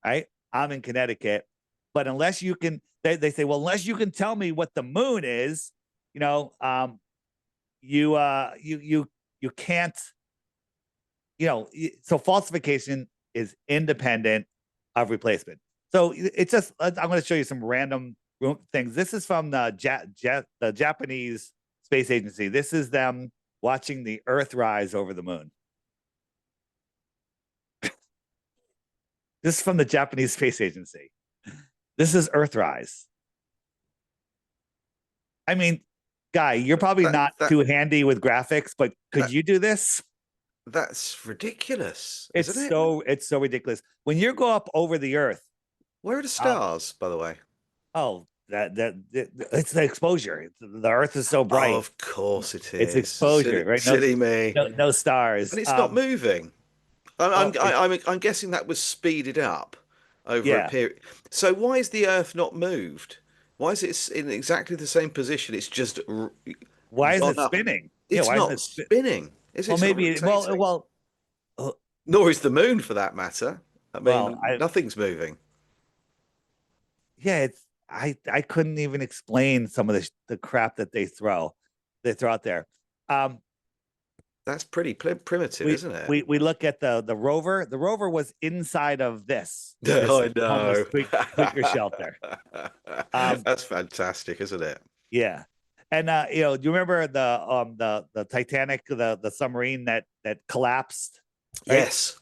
Speaker 2: right? I'm in Connecticut. But unless you can, they say, well, unless you can tell me what the moon is, you know, you can't, so falsification is independent of replacement. So it's just, I'm going to show you some random things. This is from the Japanese Space Agency. This is them watching the Earth rise over the moon. This is from the Japanese Space Agency. This is Earthrise. I mean, Guy, you're probably
Speaker 1: That
Speaker 2: not
Speaker 1: that
Speaker 2: too handy with graphics, but could
Speaker 1: that
Speaker 2: you do this?
Speaker 1: that's ridiculous, isn't it?
Speaker 2: It's so ridiculous. When you go up over the Earth,
Speaker 1: Where are the
Speaker 2: uh,
Speaker 1: stars, by the way?
Speaker 2: oh, that it's the exposure. The Earth is so
Speaker 1: Oh,
Speaker 2: bright.
Speaker 1: of course it
Speaker 2: It's
Speaker 1: is.
Speaker 2: exposure,
Speaker 1: Silly,
Speaker 2: right?
Speaker 1: silly me.
Speaker 2: No stars.
Speaker 1: And it's not moving.
Speaker 2: Well,
Speaker 1: I'm guessing that was speeded up over a
Speaker 2: yeah.
Speaker 1: period. So why is the Earth not moved? Why is it in exactly the same position? It's just
Speaker 2: Why is
Speaker 1: gone
Speaker 2: it
Speaker 1: up.
Speaker 2: spinning? Yeah,
Speaker 1: It's
Speaker 2: why isn't
Speaker 1: not
Speaker 2: it spin?
Speaker 1: spinning, is it?
Speaker 2: Well,
Speaker 1: It's not
Speaker 2: maybe.
Speaker 1: rotating.
Speaker 2: Uh,
Speaker 1: Nor is the moon, for that matter. I
Speaker 2: well,
Speaker 1: mean, nothing's moving.
Speaker 2: yeah, I couldn't even explain some of the crap that they throw out there. Um,
Speaker 1: That's pretty primitive,
Speaker 2: we
Speaker 1: isn't it?
Speaker 2: we look at the rover. The rover was inside of this
Speaker 1: I
Speaker 2: homeless
Speaker 1: know.
Speaker 2: tweaker shelter. Um,
Speaker 1: That's fantastic, isn't it?
Speaker 2: yeah, and do you remember the Titanic, the submarine that collapsed, right?
Speaker 1: Yes.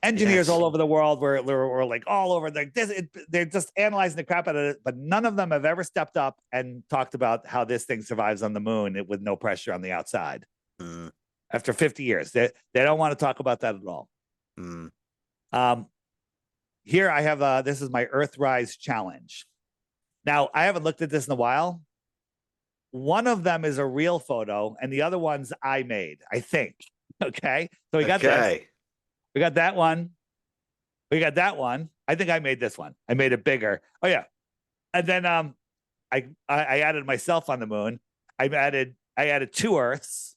Speaker 2: Engineers
Speaker 1: Yes.
Speaker 2: all over the world were like all over they're just analyzing the crap out of it, but none of them have ever stepped up and talked about how this thing survives on the moon with no pressure on the outside
Speaker 1: Mm,
Speaker 2: after 50 years. They don't want to talk about that at all.
Speaker 1: mm.
Speaker 2: Um, Here I have this is my Earthrise challenge. Now I haven't looked at this in a while. One of them is a real photo, and the other one's I made, I think. Okay, so we got this.
Speaker 1: Okay.
Speaker 2: We got that one. We got that one. I think I made this one. I made it bigger. Oh yeah, and then I added myself on the moon. I added two Earths.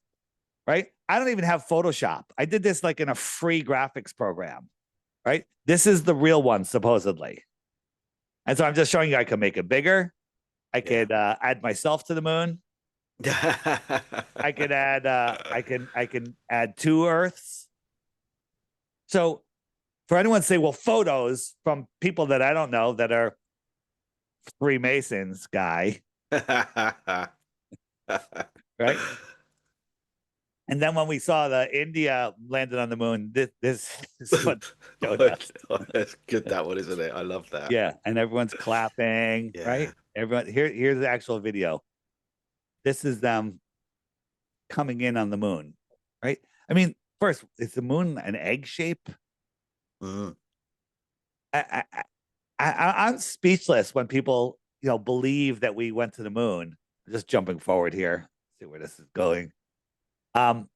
Speaker 2: Right. I don't even have Photoshop. I did this like in a free graphics program. Right. This is the real one supposedly, and so I'm just showing you I can make it bigger. I
Speaker 1: Yeah.
Speaker 2: could add myself to the moon. I could add. I can add two Earths. So for anyone to say, well, photos from people that I don't know that are Freemasons, Guy, right? And then when we saw the India landed on the moon, this is what showed us.
Speaker 1: That's good, that one, isn't it? I love that.
Speaker 2: Yeah, and everyone's clapping,
Speaker 1: Yeah.
Speaker 2: right? Everyone here's the actual video. This is them coming in on the moon, right? I mean, first, is the moon an egg shape?
Speaker 1: Mm.
Speaker 2: I, I, I'm speechless when people believe that we went to the moon. Just jumping forward here, see where this is going. Um,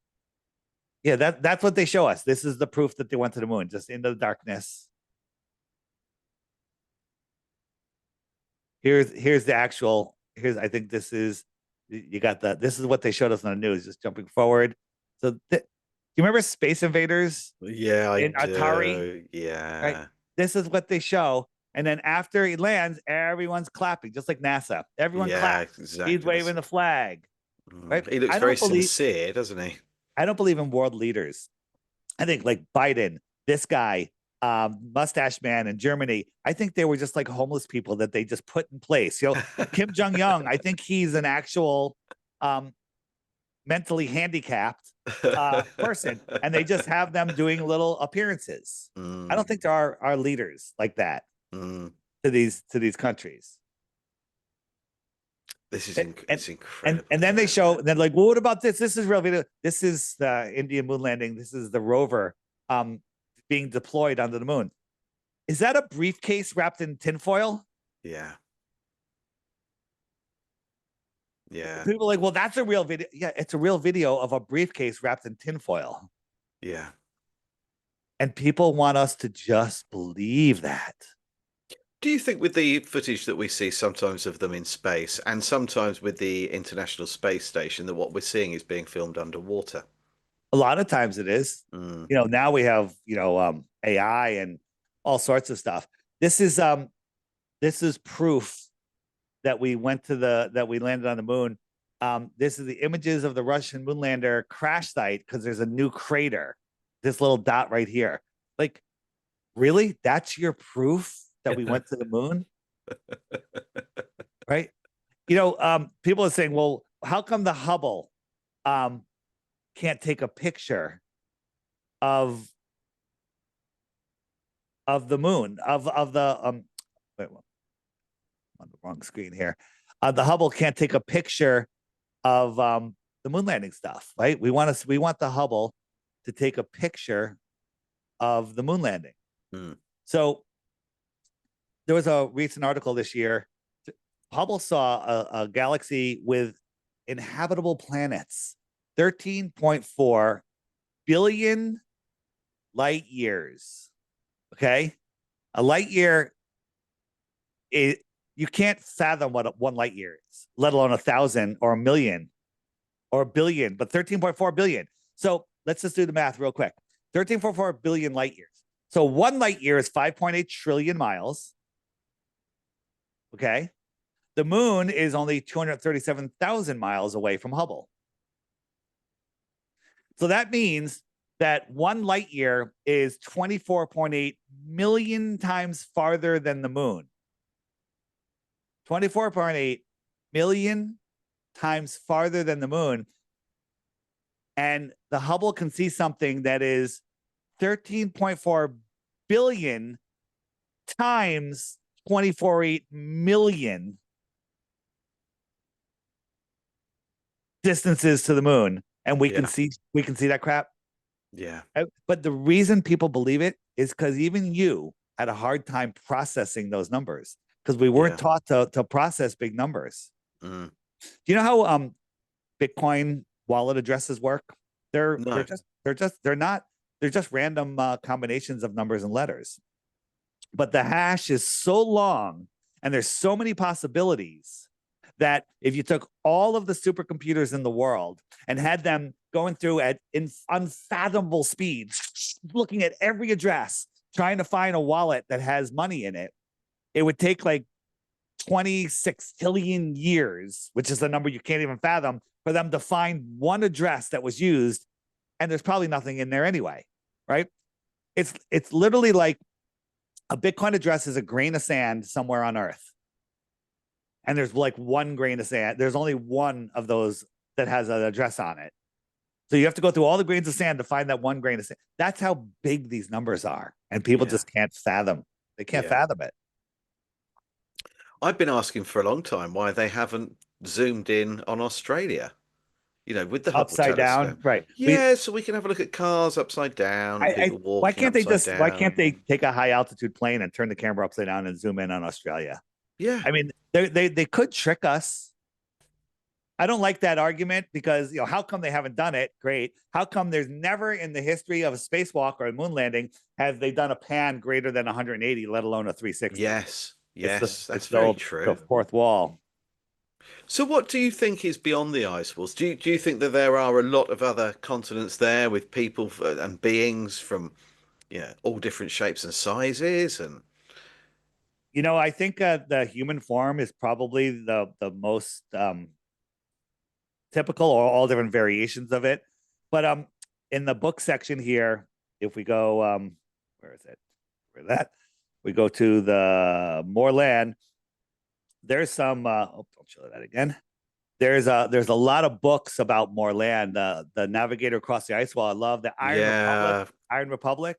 Speaker 2: yeah, that's what they show us. This is the proof that they went to the moon, just into the darkness. Here's the actual. I think this is you got the. This is what they showed us on the news. Just jumping forward. So, do you remember Space Invaders
Speaker 1: Yeah, I
Speaker 2: in Atari?
Speaker 1: do.
Speaker 2: Right.
Speaker 1: Yeah.
Speaker 2: This is what they show. And then after he lands, everyone's clapping, just like NASA. Everyone
Speaker 1: Yeah,
Speaker 2: claps. He's
Speaker 1: exactly.
Speaker 2: waving the flag. Right.
Speaker 1: He looks very sincere, doesn't he?
Speaker 2: I don't believe in world leaders. I think like Biden, this guy, mustache man in Germany, I think they were just like homeless people that they just put in place. Kim Jong Un, I think he's an actual mentally handicapped person, and they just have them doing little appearances. I don't
Speaker 1: Mm,
Speaker 2: think there are leaders like that
Speaker 1: mm.
Speaker 2: to these countries.
Speaker 1: This is
Speaker 2: And
Speaker 1: it's incredible,
Speaker 2: and then
Speaker 1: isn't
Speaker 2: they
Speaker 1: it?
Speaker 2: show, and then like, well, what about this? This is real video. This is the Indian moon landing. This is the rover being deployed onto the moon. Is that a briefcase wrapped in tinfoil?
Speaker 1: Yeah. Yeah.
Speaker 2: People are like, well, that's a real video. Yeah, it's a real video of a briefcase wrapped in tinfoil.
Speaker 1: Yeah.
Speaker 2: And people want us to just believe that.
Speaker 1: Do you think with the footage that we see sometimes of them in space and sometimes with the International Space Station that what we're seeing is being filmed underwater?
Speaker 2: A lot of times it is.
Speaker 1: Mm.
Speaker 2: Now we have, AI and all sorts of stuff. This is this is proof that we landed on the moon. This is the images of the Russian moon lander crash site because there's a new crater. This little dot right here. Like, really? That's your proof that we went to the moon, right? People are saying, well, how come the Hubble um, can't take a picture of the moon of the wait, I'm on the wrong screen here. The Hubble can't take a picture of the moon landing stuff, right? We want the Hubble to take a picture of the moon landing.
Speaker 1: Mm.
Speaker 2: So there was a recent article this year. Hubble saw a galaxy with inhabitable planets, 13.4 billion light years. Okay. A light year, you can't fathom what one light year is, let alone 1,000 or a million or a billion, but 13.4 billion. So let's just do the math real quick. 13.4 billion light years. So one light year is 5.8 trillion miles. Okay. The moon is only 237,000 miles away from Hubble. So that means that one light year is 24.8 million times farther than the moon. 24.8 million times farther than the moon. And the Hubble can see something that is 13.4 billion times 24.8 million distances to the moon. And
Speaker 1: Yeah.
Speaker 2: we can see that crap.
Speaker 1: Yeah.
Speaker 2: But the reason people believe it is because even you had a hard time processing those numbers because we weren't
Speaker 1: Yeah.
Speaker 2: taught to process big numbers.
Speaker 1: Mm.
Speaker 2: Do you know how Bitcoin wallet addresses work?
Speaker 1: No.
Speaker 2: They're just random combinations of numbers and letters. But the hash is so long and there's so many possibilities that if you took all of the supercomputers in the world and had them going through at unfathomable speeds, looking at every address, trying to find a wallet that has money in it, it would take like 26 trillion years, which is a number you can't even fathom, for them to find one address that was used. And there's probably nothing in there anyway, right? It's literally like a Bitcoin address is a grain of sand somewhere on Earth. And there's like one grain of sand. There's only one of those that has an address on it. So you have to go through all the grains of sand to find that one grain of sand. That's how big these numbers are. And people
Speaker 1: Yeah.
Speaker 2: just can't fathom. They can't
Speaker 1: Yeah.
Speaker 2: fathom it.
Speaker 1: I've been asking for a long time why they haven't zoomed in on Australia, with the Hubble
Speaker 2: Upside down.
Speaker 1: telescope.
Speaker 2: Right.
Speaker 1: Yeah, so we can have a look at cars upside down and people
Speaker 2: Why
Speaker 1: walking
Speaker 2: can't they
Speaker 1: upside
Speaker 2: just why can't
Speaker 1: down.
Speaker 2: they take a high altitude plane and turn the camera upside down and zoom in on Australia?
Speaker 1: Yeah.
Speaker 2: I mean, they could trick us. I don't like that argument because how come they haven't done it? Great. How come there's never in the history of a spacewalk or a moon landing have they done a pan greater than 180, let alone a 360?
Speaker 1: Yes.
Speaker 2: It's
Speaker 1: Yes.
Speaker 2: it's
Speaker 1: That's
Speaker 2: the
Speaker 1: very
Speaker 2: old the
Speaker 1: true.
Speaker 2: fourth wall.
Speaker 1: So what do you think is beyond the ice walls? Do you think that there are a lot of other continents there with people and beings from, all different shapes and sizes and
Speaker 2: I think the human form is probably the most typical, or all different variations of it. But in the book section here, if we go where is it? Where that we go to the more land, there's some don't show that again. There's a lot of books about Moorland, the Navigator Across the Ice Wall. I love the Iron Republic.
Speaker 1: yeah,
Speaker 2: Iron Republic.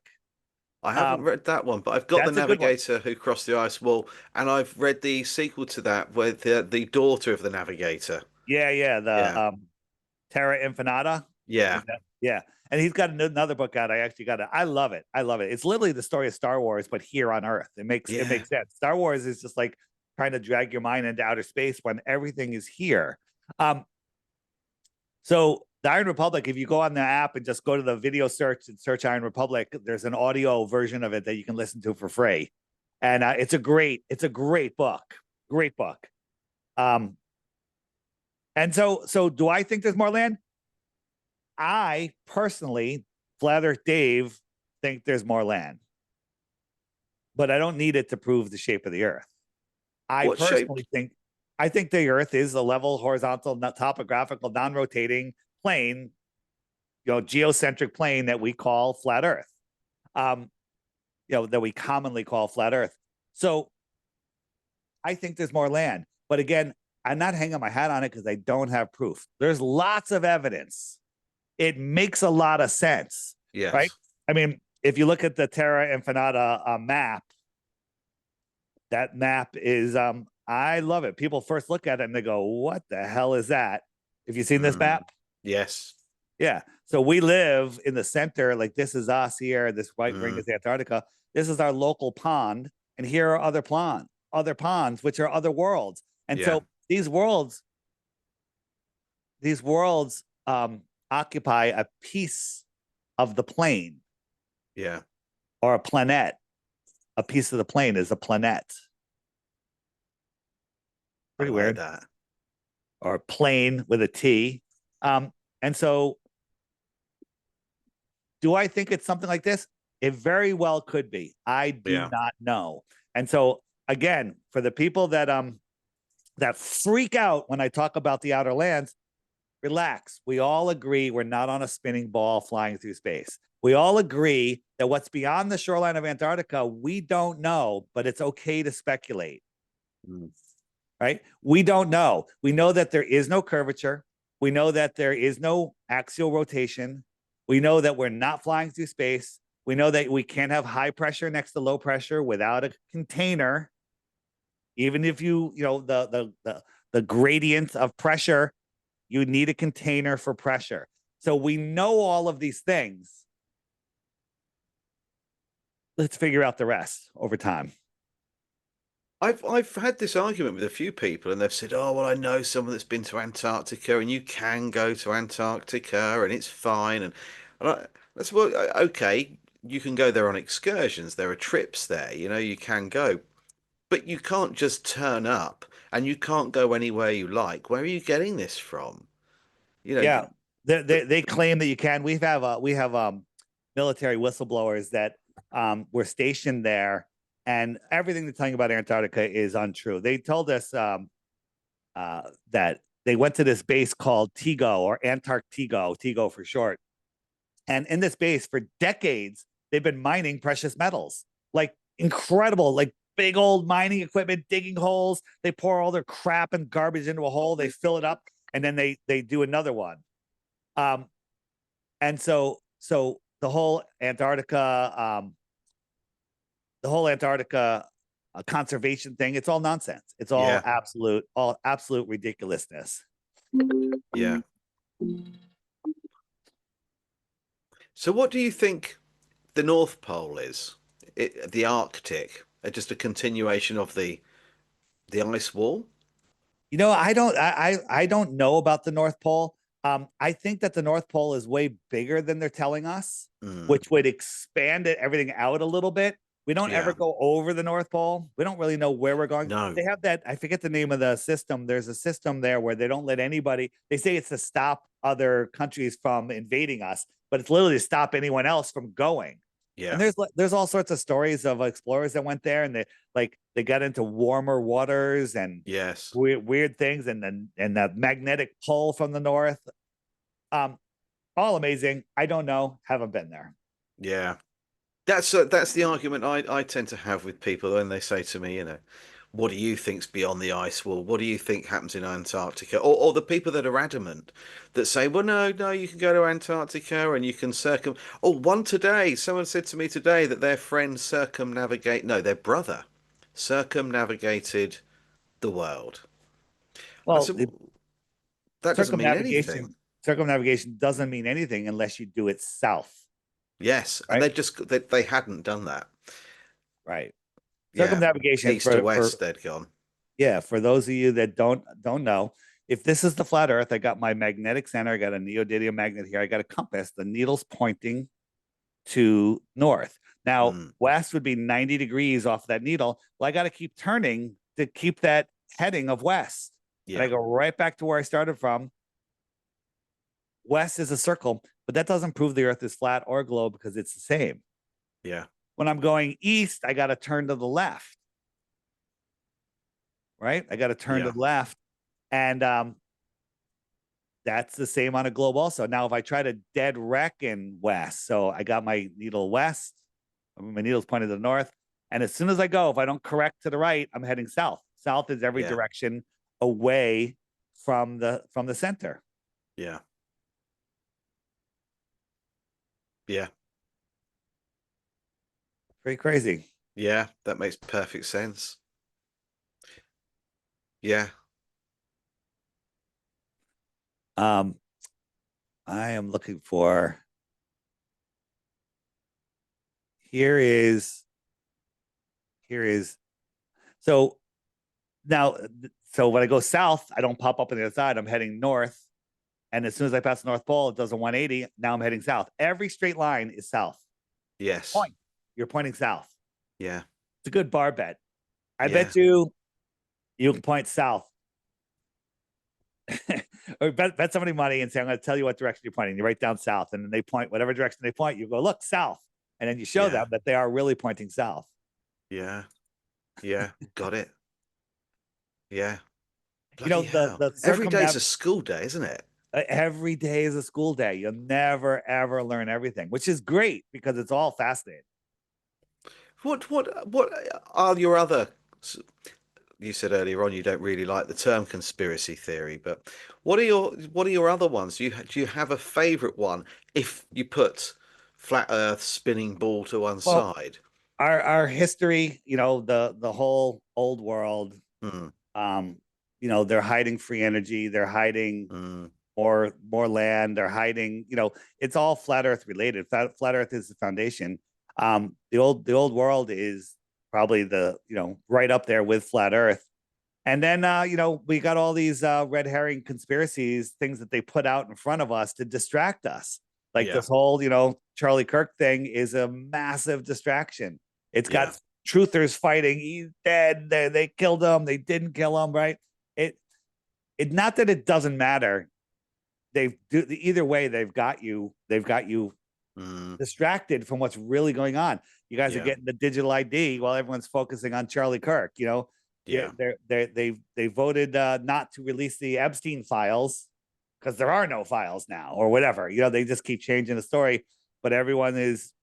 Speaker 1: I haven't
Speaker 2: Um,
Speaker 1: read that one, but I've got The
Speaker 2: that's a good one.
Speaker 1: Navigator Who Crossed the Ice Wall, and I've read the sequel to that with the daughter of the Navigator.
Speaker 2: Yeah. The
Speaker 1: Yeah,
Speaker 2: Terra Infinita.
Speaker 1: yeah,
Speaker 2: Is that? Yeah. And he's got another book out. I actually got it. I love it. I love it. It's literally the story of Star Wars, but here on Earth. It
Speaker 1: yeah,
Speaker 2: makes sense. Star Wars is just like trying to drag your mind into outer space when everything is here. Um, so the Iron Republic, if you go on the app and just go to the video search and search Iron Republic, there's an audio version of it that you can listen to for free. And it's a great book. Great book. Um, and so do I think there's more land? I personally, Flat Earth Dave, think there's more land, but I don't need it to prove the shape of the Earth. I
Speaker 1: What shape?
Speaker 2: personally think I think the Earth is a level, horizontal, topographical, non-rotating plane, geocentric plane that we call flat Earth. Um, that we commonly call flat Earth. So I think there's more land, but again, I'm not hanging my hat on it because I don't have proof. There's lots of evidence. It makes a lot of sense, right?
Speaker 1: Yes.
Speaker 2: I mean, if you look at the Terra Infinita map, that map is I love it. People first look at it and they go, "What the hell is that?" Have you seen this
Speaker 1: Mm.
Speaker 2: map?
Speaker 1: Yes.
Speaker 2: Yeah. So we live in the center, like this is us here. This white ring
Speaker 1: Mm.
Speaker 2: is Antarctica. This is our local pond, and here are other ponds, which are other worlds. And
Speaker 1: Yeah.
Speaker 2: so these worlds occupy a piece of the plane
Speaker 1: Yeah.
Speaker 2: or a planet. A piece of the plane is a planet.
Speaker 1: I
Speaker 2: Pretty
Speaker 1: like
Speaker 2: weird.
Speaker 1: that.
Speaker 2: Or plane with a T. And so, do I think it's something like this? It very well could be. I do
Speaker 1: Yeah.
Speaker 2: not know. And so, again, for the people that freak out when I talk about the outer lands, relax. We all agree we're not on a spinning ball flying through space. We all agree that what's beyond the shoreline of Antarctica, we don't know, but it's okay to speculate,
Speaker 1: Mm.
Speaker 2: right? We don't know. We know that there is no curvature. We know that there is no axial rotation. We know that we're not flying through space. We know that we can't have high pressure next to low pressure without a container. Even if the gradient of pressure, you need a container for pressure. So we know all of these things. Let's figure out the rest over time.
Speaker 1: I've had this argument with a few people, and they've said, "Oh, well, I know someone that's been to Antarctica, and you can go to Antarctica, and it's fine." That's well, okay. You can go there on excursions. There are trips there. You can go, but you can't just turn up, and you can't go anywhere you like. Where are you getting this from? You know,
Speaker 2: Yeah,
Speaker 1: the,
Speaker 2: they claim that you can. We have military whistleblowers that were stationed there, and everything they're telling about Antarctica is untrue. They told us that they went to this base called Tigo or Antarctigo, Tigo for short, and in this base for decades they've been mining precious metals, like incredible, like big old mining equipment, digging holes. They pour all their crap and garbage into a hole, they fill it up, and then they do another one. Um, and so the whole Antarctica conservation thing, it's all nonsense. It's
Speaker 1: yeah,
Speaker 2: all absolute ridiculousness.
Speaker 1: yeah. So, what do you think the North Pole is? The Arctic, just a continuation of the ice wall?
Speaker 2: I don't know about the North Pole. I think that the North Pole is way bigger than they're telling us,
Speaker 1: Mm,
Speaker 2: which would expand everything out a little bit. We don't ever
Speaker 1: yeah.
Speaker 2: go over the North Pole. We don't really know where we're going.
Speaker 1: No.
Speaker 2: They have that, I forget the name of the system. There's a system there where they don't let anybody, they say it's to stop other countries from invading us, but it's literally to stop anyone else from going. And
Speaker 1: Yeah.
Speaker 2: there's all sorts of stories of explorers that went there and they got into warmer waters and
Speaker 1: Yes.
Speaker 2: weird things, and then and the magnetic pull from the north. Um, all amazing. I don't know. Haven't been there.
Speaker 1: Yeah. That's the argument I tend to have with people when they say to me, what do you think's beyond the ice wall? What do you think happens in Antarctica? Or the people that are adamant that say, well, no, no, you can go to Antarctica and you can one today, someone said to me today that their friend no, their brother circumnavigated the world. I
Speaker 2: Well,
Speaker 1: said, well, that doesn't mean
Speaker 2: circumnavigation
Speaker 1: anything.
Speaker 2: circumnavigation doesn't mean anything unless you do it south,
Speaker 1: Yes, and
Speaker 2: right?
Speaker 1: they hadn't done that.
Speaker 2: Right.
Speaker 1: Yeah,
Speaker 2: Circumnavigation
Speaker 1: east to
Speaker 2: for
Speaker 1: west they'd gone.
Speaker 2: yeah, for those of you that don't know, if this is the flat Earth, I got my magnetic center, I got a neodymium magnet here, I got a compass. The needle's pointing to north. Now,
Speaker 1: Mm,
Speaker 2: west would be 90 degrees off that needle. Well, I got to keep turning to keep that heading of west. And I
Speaker 1: yeah.
Speaker 2: go right back to where I started from. West is a circle, but that doesn't prove the earth is flat or globe because it's the same.
Speaker 1: Yeah.
Speaker 2: When I'm going east, I got to turn to the left, right? I got to turn to
Speaker 1: Yeah.
Speaker 2: the left. And that's the same on a globe also. Now, if I try to dead reckon west, so I got my needle west, my needle's pointed to the north. And as soon as I go, if I don't correct to the right, I'm heading south. South is every
Speaker 1: Yeah.
Speaker 2: direction away from the center.
Speaker 1: Yeah. Yeah.
Speaker 2: Pretty crazy.
Speaker 1: Yeah. That makes perfect sense. Yeah.
Speaker 2: Um, I am looking for here is here is so now so when I go south, I don't pop up on the other side. I'm heading north. And as soon as I pass the North Pole, it does a 180. Now I'm heading south. Every straight line is south.
Speaker 1: Yes.
Speaker 2: Point. You're pointing south.
Speaker 1: Yeah.
Speaker 2: It's a good bar bet. I
Speaker 1: Yeah.
Speaker 2: bet you can point south. Or bet somebody money and say, I'm going to tell you what direction you're pointing. You write down south, and then they point whatever direction they point. You go, look, south. And then you show
Speaker 1: Yeah.
Speaker 2: them that they are really pointing south.
Speaker 1: Yeah. Yeah. Got it. Yeah.
Speaker 2: You know,
Speaker 1: Bloody hell.
Speaker 2: the
Speaker 1: Every day's
Speaker 2: circumnavigation.
Speaker 1: a school day, isn't it?
Speaker 2: Every day is a school day. You'll never ever learn everything, which is great because it's all fascinating.
Speaker 1: What are your other, you said earlier on you don't really like the term conspiracy theory, but what are your other ones? Do you have a favorite one if you put flat Earth spinning ball to one
Speaker 2: Well,
Speaker 1: side?
Speaker 2: our history, you know, the whole old world,
Speaker 1: Mm,
Speaker 2: um, you know, they're hiding free energy, they're hiding
Speaker 1: mm,
Speaker 2: more land, they're hiding, you know, it's all flat Earth related. Flat Earth is the foundation. The old world is probably the, you know, right up there with flat Earth. And then, you know, we got all these red herring conspiracies, things that they put out in front of us to distract us. Like
Speaker 1: yeah,
Speaker 2: this whole, you know, Charlie Kirk thing is a massive distraction. It's
Speaker 1: yeah,
Speaker 2: got truthers fighting. He's dead. They killed him. They didn't kill him. Right. It, not that it doesn't matter. Either way, they've got you. They've got you
Speaker 1: mm,
Speaker 2: distracted from what's really going on. You guys are
Speaker 1: yeah,
Speaker 2: getting the digital ID while everyone's focusing on Charlie Kirk. You know, yeah,
Speaker 1: yeah,
Speaker 2: they voted not to release the Epstein files because there are no files now or whatever. You know, they just keep changing the story, but everyone is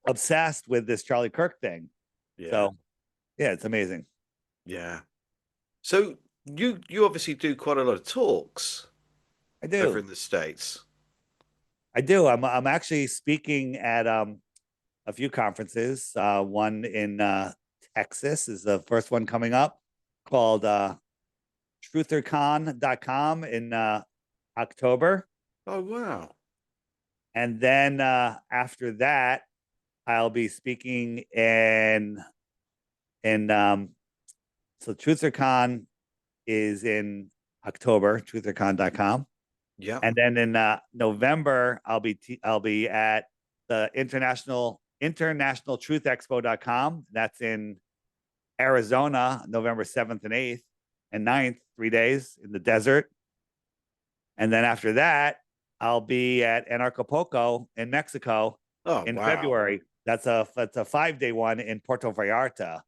Speaker 2: obsessed with this Charlie Kirk thing.
Speaker 1: yeah,
Speaker 2: So yeah, it's amazing.
Speaker 1: yeah. So you obviously do quite a lot of talks
Speaker 2: I
Speaker 1: over
Speaker 2: do.
Speaker 1: in the States.
Speaker 2: I do. I'm actually speaking at a few conferences. One in Texas is the first one coming up called truthercon.com in October.
Speaker 1: Oh wow.
Speaker 2: And then after that, I'll be speaking in so TrutherCon is in October, truthercon.com.
Speaker 1: Yeah.
Speaker 2: And then in November, I'll be at the International Truth Expo.com. That's in Arizona, November 7th and 8th and 9th, 3 days in the desert. And then after that, I'll be at Anarchapulco in Mexico
Speaker 1: Oh
Speaker 2: in
Speaker 1: wow.
Speaker 2: February. That's a 5 day one in Puerto Vallarta.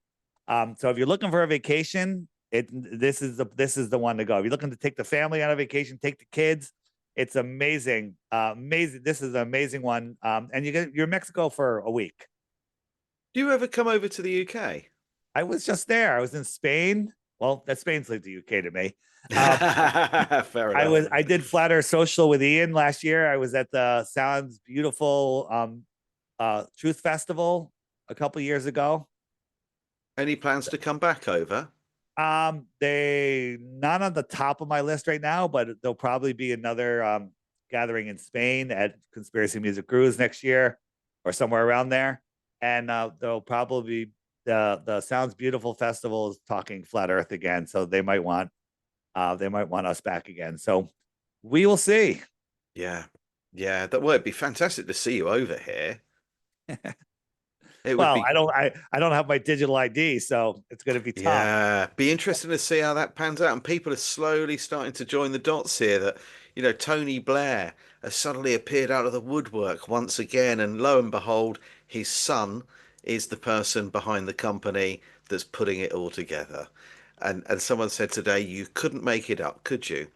Speaker 2: So if you're looking for a vacation, this is the one to go. If you're looking to take the family on a vacation, take the kids. It's amazing, amazing. This is an amazing one, and you're in Mexico for a week.
Speaker 1: Do you ever come over to the UK?
Speaker 2: I was just there. I was in Spain. Well, that Spain's like the UK to me. Um,
Speaker 1: Fair enough.
Speaker 2: I did Flat Earth Social with Ian last year. I was at the Sounds Beautiful Truth Festival a couple years ago.
Speaker 1: Any plans to come back over?
Speaker 2: They not on the top of my list right now, but there'll probably be another gathering in Spain at Conspiracy Music Cruise next year or somewhere around there. And there'll probably be the Sounds Beautiful Festival is talking flat Earth again, so they might want They might want us back again. So we will see.
Speaker 1: Yeah. Yeah. That would be fantastic to see you over here. It would
Speaker 2: Well,
Speaker 1: be,
Speaker 2: I don't have my digital ID, so it's going to be tough.
Speaker 1: yeah, be interesting to see how that pans out. And people are slowly starting to join the dots here that, Tony Blair has suddenly appeared out of the woodwork once again. And lo and behold, his son is the person behind the company that's putting it all together. And someone said today, you couldn't make it up, could you?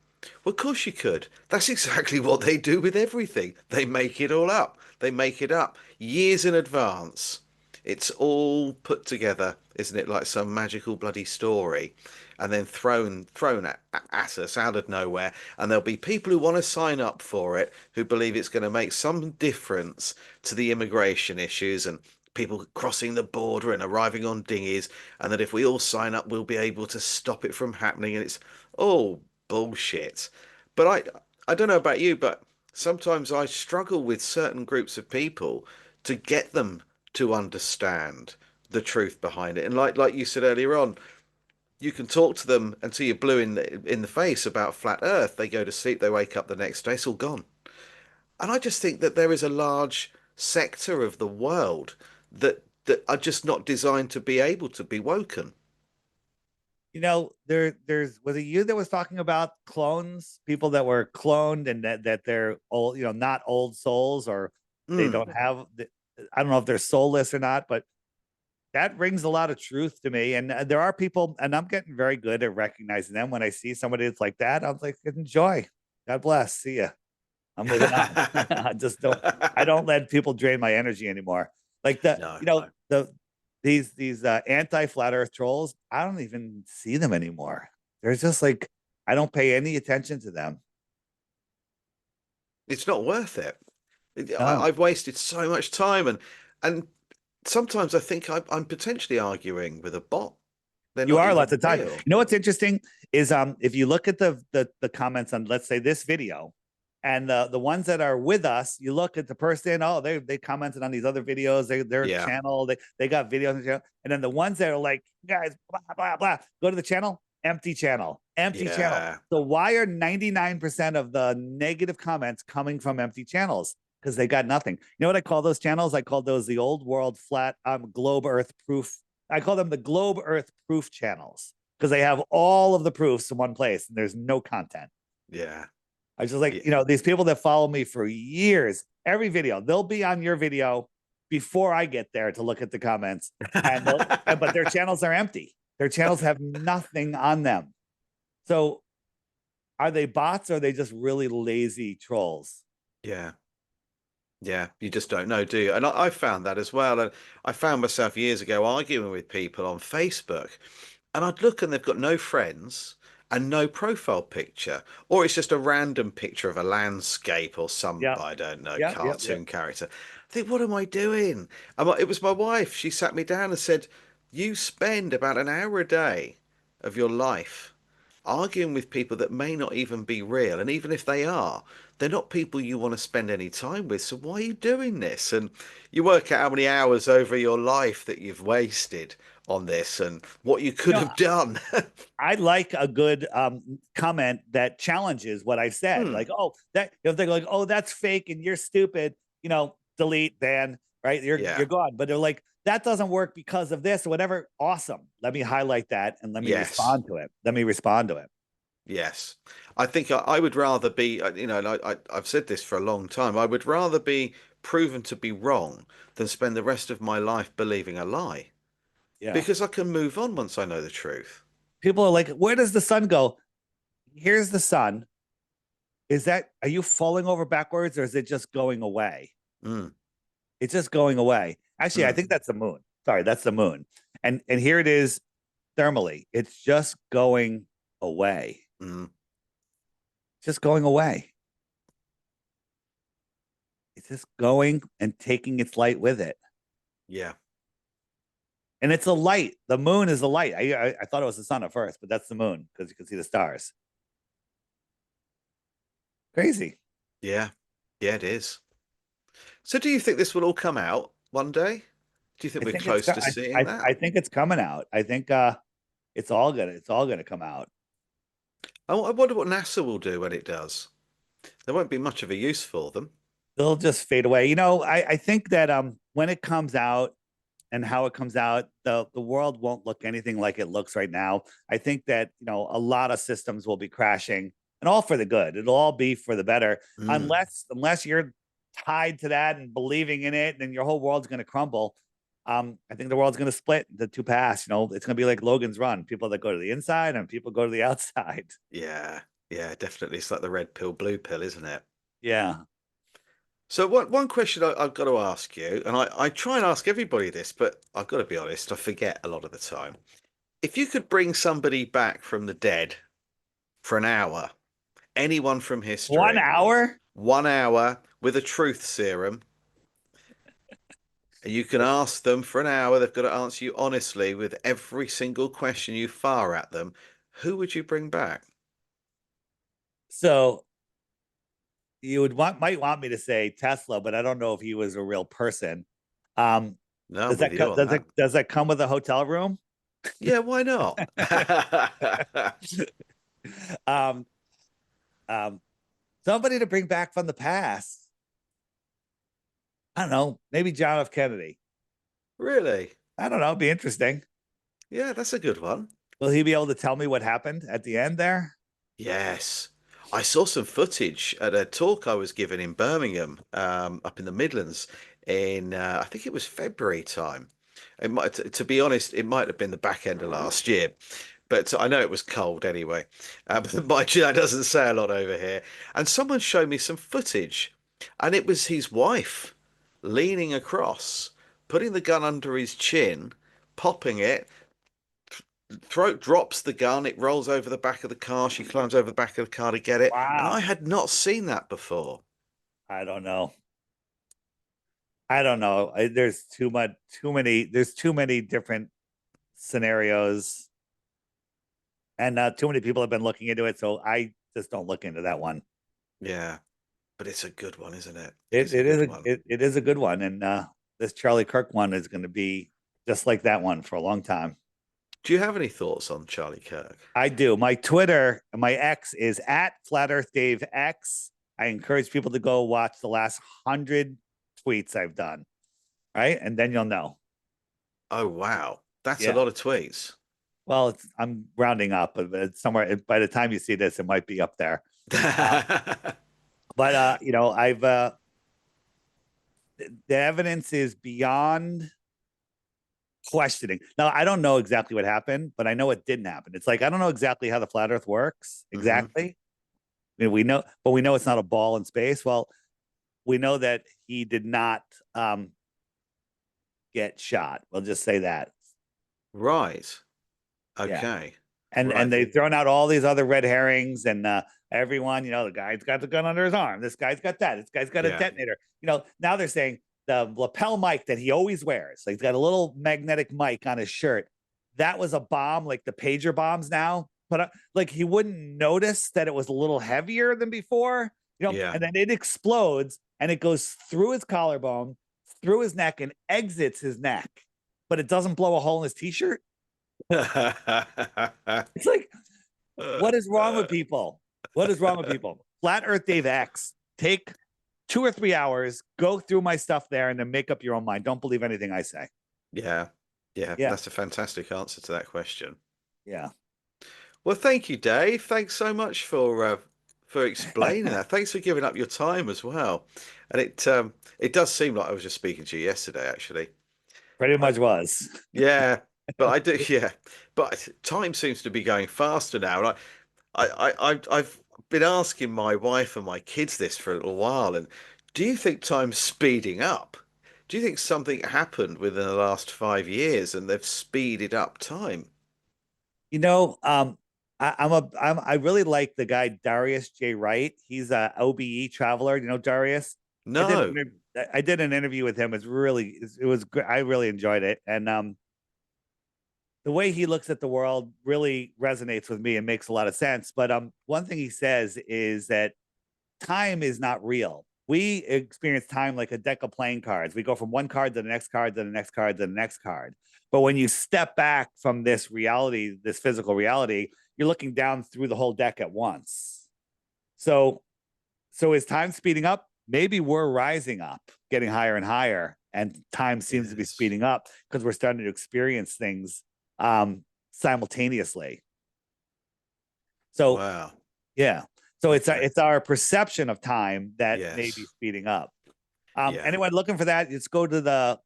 Speaker 1: Well, of course you could. That's exactly what they do with everything. They make it all up. They make it up years in advance. It's all put together, isn't it, like some magical bloody story, and then thrown at us out of nowhere. And there'll be people who want to sign up for it, who believe it's going to make some difference to the immigration issues and people crossing the border and arriving on dinghies, and that if we all sign up, we'll be able to stop it from happening. And it's all bullshit. But I don't know about you, but sometimes I struggle with certain groups of people to get them to understand the truth behind it. And like you said earlier on, you can talk to them until you're blue in the face about flat Earth. They go to sleep, they wake up the next day, it's all gone. And I just think that there is a large sector of the world that are just not designed to be able to be woken.
Speaker 2: There's was it you that was talking about clones, people that were cloned and that they're old, not old souls, or they
Speaker 1: Mm,
Speaker 2: don't have I don't know if they're soulless or not, but that rings a lot of truth to me. And there are people, and I'm getting very good at recognizing them. When I see somebody that's like that, I'm like, enjoy. God bless. See ya. I'm moving on. I just don't. I don't let people drain my energy anymore. Like
Speaker 1: no, no.
Speaker 2: these anti flat Earth trolls. I don't even see them anymore. They're just like, I don't pay any attention to them.
Speaker 1: It's not worth it.
Speaker 2: No,
Speaker 1: I've wasted so much time, and sometimes I think I'm potentially arguing with a bot. They're
Speaker 2: you
Speaker 1: not
Speaker 2: are lots
Speaker 1: even
Speaker 2: of time.
Speaker 1: real.
Speaker 2: What's interesting is if you look at the comments on, let's say, this video, and the ones that are with us, you look at the person. Oh, they commented on these other videos. Their
Speaker 1: Yeah,
Speaker 2: channel. They got videos on the channel. And then the ones that are like, guys, blah blah blah. Go to the channel. Empty channel. Empty channel.
Speaker 1: yeah,
Speaker 2: So why are 99% of the negative comments coming from empty channels? Because they got nothing. You know what I call those channels? I call those the old world flat globe Earth proof. I call them the globe Earth proof channels because they have all of the proofs in one place and there's no content.
Speaker 1: yeah,
Speaker 2: I was just like,
Speaker 1: yeah.
Speaker 2: these people that follow me for years, every video, they'll be on your video before I get there to look at the comments. But their channels are empty. Their channels have nothing on them. So are they bots or are they just really lazy trolls?
Speaker 1: Yeah, yeah. You just don't know, do you? And I found that as well. And I found myself years ago arguing with people on Facebook, and I'd look and they've got no friends and no profile picture, or it's just a random picture of a landscape or some,
Speaker 2: Yeah,
Speaker 1: I don't know,
Speaker 2: yeah, yeah, yeah.
Speaker 1: cartoon character. I think, what am I doing? It was my wife. She sat me down and said, you spend about an hour a day of your life arguing with people that may not even be real. And even if they are, they're not people you want to spend any time with. So why are you doing this? And you work out how many hours over your life that you've wasted on this and what you
Speaker 2: You
Speaker 1: could
Speaker 2: know,
Speaker 1: have done.
Speaker 2: I like a good comment that challenges what I said.
Speaker 1: Hmm.
Speaker 2: Like, oh, that if they're like, oh, that's fake and you're stupid, delete, ban, right? You're
Speaker 1: Yeah.
Speaker 2: gone. But they're like, that doesn't work because of this or whatever. Awesome. Let me highlight that and let me
Speaker 1: Yes.
Speaker 2: respond to it. Let me respond to it.
Speaker 1: Yes. I think I would rather be, and I've said this for a long time, I would rather be proven to be wrong than spend the rest of my life believing a lie
Speaker 2: Yeah.
Speaker 1: because I can move on once I know the truth.
Speaker 2: People are like, where does the sun go? Here's the sun. Are you falling over backwards or is it just going away?
Speaker 1: Mm,
Speaker 2: It's just going away. Actually, I
Speaker 1: mm,
Speaker 2: think that's the moon. Sorry, that's the moon. And here it is thermally. It's just going away.
Speaker 1: mm.
Speaker 2: Just going away. It's just going and taking its light with it.
Speaker 1: Yeah.
Speaker 2: And it's a light. The moon is a light. I thought it was the sun at first, but that's the moon because you can see the stars. Crazy.
Speaker 1: Yeah. Yeah, it is. So do you think this will all come out one day? Do you think
Speaker 2: I
Speaker 1: we're
Speaker 2: think it's
Speaker 1: close to seeing that?
Speaker 2: I think it's coming out. I think it's all gonna come out.
Speaker 1: I wonder what NASA will do when it does. There won't be much of a use for them.
Speaker 2: They'll just fade away. I think that when it comes out and how it comes out, the world won't look anything like it looks right now. I think that a lot of systems will be crashing, and all for the good. It'll all be for the better,
Speaker 1: Mm,
Speaker 2: unless you're tied to that and believing in it, then your whole world's going to crumble. I think the world's going to split the two paths. It's going to be like Logan's Run: people that go to the inside and people go to the outside.
Speaker 1: yeah, yeah, definitely. It's like the red pill, blue pill, isn't it?
Speaker 2: Yeah.
Speaker 1: So one question I've got to ask you, and I try and ask everybody this, but I've got to be honest, I forget a lot of the time. If you could bring somebody back from the dead for an hour, anyone from
Speaker 2: One
Speaker 1: history,
Speaker 2: hour.
Speaker 1: 1 hour with a truth serum, and you can ask them for an hour, they've got to answer you honestly with every single question you fire at them, who would you bring back?
Speaker 2: So you might want me to say Tesla, but I don't know if he was a real person. Um,
Speaker 1: No, I'm
Speaker 2: does
Speaker 1: with
Speaker 2: that
Speaker 1: you on that.
Speaker 2: does that come with a hotel room?
Speaker 1: Yeah, why not?
Speaker 2: um, um, Somebody to bring back from the past. I don't know, maybe John F. Kennedy.
Speaker 1: Really?
Speaker 2: I don't know, it'd be interesting.
Speaker 1: Yeah, that's a good one.
Speaker 2: Will he be able to tell me what happened at the end there?
Speaker 1: Yes. I saw some footage at a talk I was given in Birmingham, up in the Midlands in, I think it was February time. It might, to be honest, it might have been the back end of last year, but I know it was cold anyway. But mind you, that doesn't say a lot over here. And someone showed me some footage, and it was his wife leaning across, putting the gun under his chin, popping it, throat drops the gun, it rolls over the back of the car, she climbs over the back of the car to get it, and I
Speaker 2: Wow.
Speaker 1: had not seen that before.
Speaker 2: I don't know. I don't know. There's too many different scenarios, and too many people have been looking into it. So I just don't look into that one.
Speaker 1: Yeah, but it's a good one, isn't it? It
Speaker 2: It
Speaker 1: is a
Speaker 2: it is
Speaker 1: good
Speaker 2: a
Speaker 1: one.
Speaker 2: it is a good one, and this Charlie Kirk one is going to be just like that one for a long time.
Speaker 1: Do you have any thoughts on Charlie Kirk?
Speaker 2: I do. My Twitter, my X is at Flat Earth Dave X. I encourage people to go watch the last 100 tweets I've done. Right, and then you'll know.
Speaker 1: Oh, wow. That's a
Speaker 2: Yeah.
Speaker 1: lot of tweets.
Speaker 2: Well, I'm rounding up, but it's somewhere. By the time you see this, it might be up there. Uh, but I've the evidence is beyond questioning. Now, I don't know exactly what happened, but I know it didn't happen. It's like I don't know exactly how the flat Earth works
Speaker 1: hmm
Speaker 2: exactly. I mean, we know, but we know it's not a ball in space. Well, we know that he did not get shot. We'll just say that.
Speaker 1: Right.
Speaker 2: Yeah.
Speaker 1: Okay.
Speaker 2: And
Speaker 1: Right.
Speaker 2: they've thrown out all these other red herrings and everyone, the guy's got the gun under his arm. This guy's got that. This guy's got a
Speaker 1: Yeah.
Speaker 2: detonator. Now they're saying the lapel mic that he always wears, like he's got a little magnetic mic on his shirt. That was a bomb, like the pager bombs now. But like he wouldn't notice that it was a little heavier than before,
Speaker 1: Yeah.
Speaker 2: and then it explodes and it goes through his collarbone, through his neck, and exits his neck, but it doesn't blow a hole in his t-shirt. It's like, what is wrong with people? What is wrong with people? Flat Earth Dave X. Take 2 or 3 hours, go through my stuff there, and then make up your own mind. Don't believe anything I say.
Speaker 1: Yeah. Yeah.
Speaker 2: Yeah,
Speaker 1: That's a fantastic answer to that question.
Speaker 2: yeah.
Speaker 1: Well, thank you, Dave. Thanks so much for explaining that. Thanks for giving up your time as well. And it does seem like I was just speaking to you yesterday, actually.
Speaker 2: Pretty
Speaker 1: I
Speaker 2: much was.
Speaker 1: Yeah, but I do yeah, but time seems to be going faster now. And I've been asking my wife and my kids this for a little while. And do you think time's speeding up? Do you think something happened within the last 5 years and they've speeded up time?
Speaker 2: You know, um, I really like the guy Darius J. Wright. He's a OBE traveler. You know Darius. I did
Speaker 1: No.
Speaker 2: I did an interview with him. It was good. I really enjoyed it, and the way he looks at the world really resonates with me and makes a lot of sense. But one thing he says is that time is not real. We experience time like a deck of playing cards. We go from one card to the next card to the next card to the next card. But when you step back from this reality, this physical reality, you're looking down through the whole deck at once. So, so is time speeding up? Maybe we're rising up, getting higher and higher, and time seems to be
Speaker 1: Yes.
Speaker 2: speeding up because we're starting to experience things simultaneously. So,
Speaker 1: Wow.
Speaker 2: yeah. So
Speaker 1: Okay.
Speaker 2: it's our perception of time that may be
Speaker 1: Yes.
Speaker 2: speeding up.
Speaker 1: Yeah.
Speaker 2: Anyone looking for that, just go to the